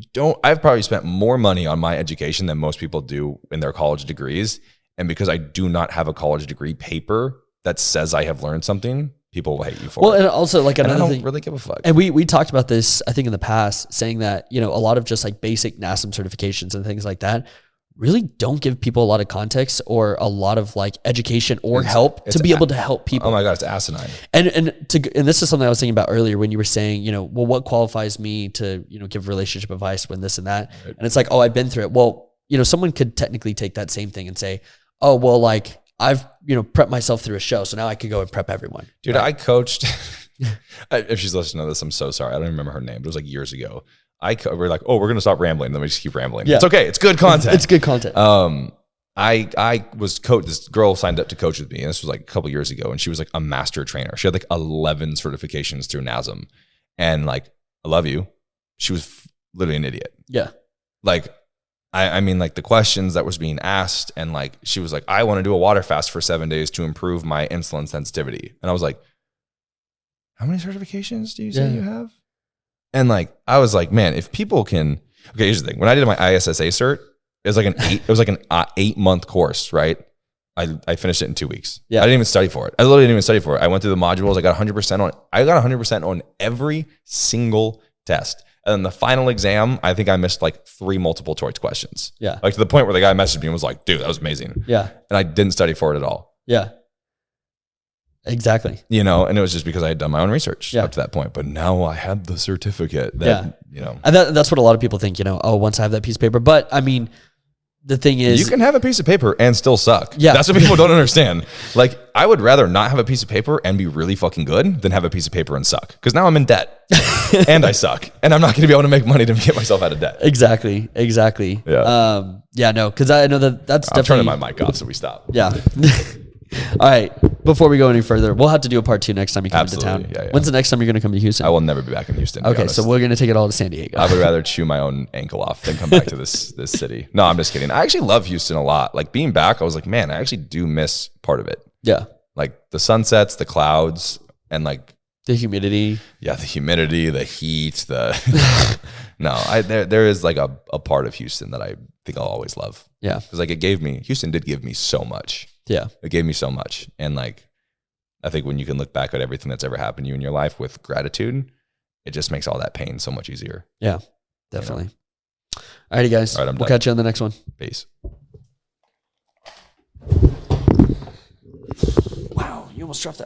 I've probably spent more money on my education than most people do in their college degrees. And because I do not have a college degree paper that says I have learned something, people will hate you for it. Well, and also like another thing, I don't really give a fuck. And we talked about this, I think in the past, saying that, a lot of just like basic NASM certifications and things like that really don't give people a lot of context or a lot of like education or help to be able to help people. Oh my God, it's asinine. And this is something I was thinking about earlier when you were saying, well, what qualifies me to, give relationship advice when this and that. Right. And it's like, oh, I've been through it. Well, someone could technically take that same thing and say, oh, well, like I've, prepped myself through a show. So now I could go and prep everyone. Dude, right? I coached, if she's listening to this, I'm so sorry. I don't even remember her name, but it was like years ago. We're like, oh, we're going to stop rambling. Then we just keep rambling. Yeah. It's okay. It's good content. It's good content. I was coach. This girl signed up to coach with me. And this was like a couple years ago. And she was like a master trainer. She had like 11 certifications through NASM. And like, I love you. She was literally an idiot. Yeah. Like, I mean, like the questions that was being asked, and like, she was like, I want to do a water fast for 7 days to improve my insulin sensitivity. And I was like, how many certifications do you say you have? And like, I was like, man, if people can, okay, here's the thing. When I did my ISSA cert, it was like an 8-month course, right? I finished it in 2 weeks. Yeah. I didn't even study for it. I literally didn't even study for it. I went through the modules. I got 100% on it. I got 100% on every single test. And then the final exam, I think I missed like 3 multiple choice questions. Yeah. Like to the point where the guy messaged me and was like, dude, that was amazing. Yeah. And I didn't study for it at all. Yeah. Exactly. You know, and it was just because I had done my own research Yeah. up to that point. But now I had the certificate that, you know. And that's what a lot of people think, you know, oh, once I have that piece of paper. But I mean, the thing is, you can have a piece of paper and still suck. Yeah. That's what people don't understand. Like, I would rather not have a piece of paper and be really fucking good than have a piece of paper and suck. Because now I'm in debt and I suck. And I'm not going to be able to make money to get myself out of debt. Exactly. Yeah. No, because I know that's I'm definitely. turning my mic off so we stop. Yeah. All right. Before we go any further, we'll have to do a part 2 next time you come into town. Yeah. When's the next time you're going to come to Houston? I will never be back in Houston. Okay, so we're going to take it all to San Diego. I would rather chew my own ankle off than come back to this city. No, I'm just kidding. I actually love Houston a lot. Like being back, I was like, man, I actually do miss part of it. Yeah. Like the sunsets, the clouds, and like the humidity. Yeah, the humidity, the heat, there is like a part of Houston that I think I'll always love. Yeah. Because like Houston did give me so much. Yeah. It gave me so much. And like, I think when you can look back at everything that's ever happened to you in your life with gratitude, it just makes all that pain so much easier. Yeah, definitely. You know? All righty, guys. All right, we'll catch you on the next one. Peace. Wow, you almost dropped that.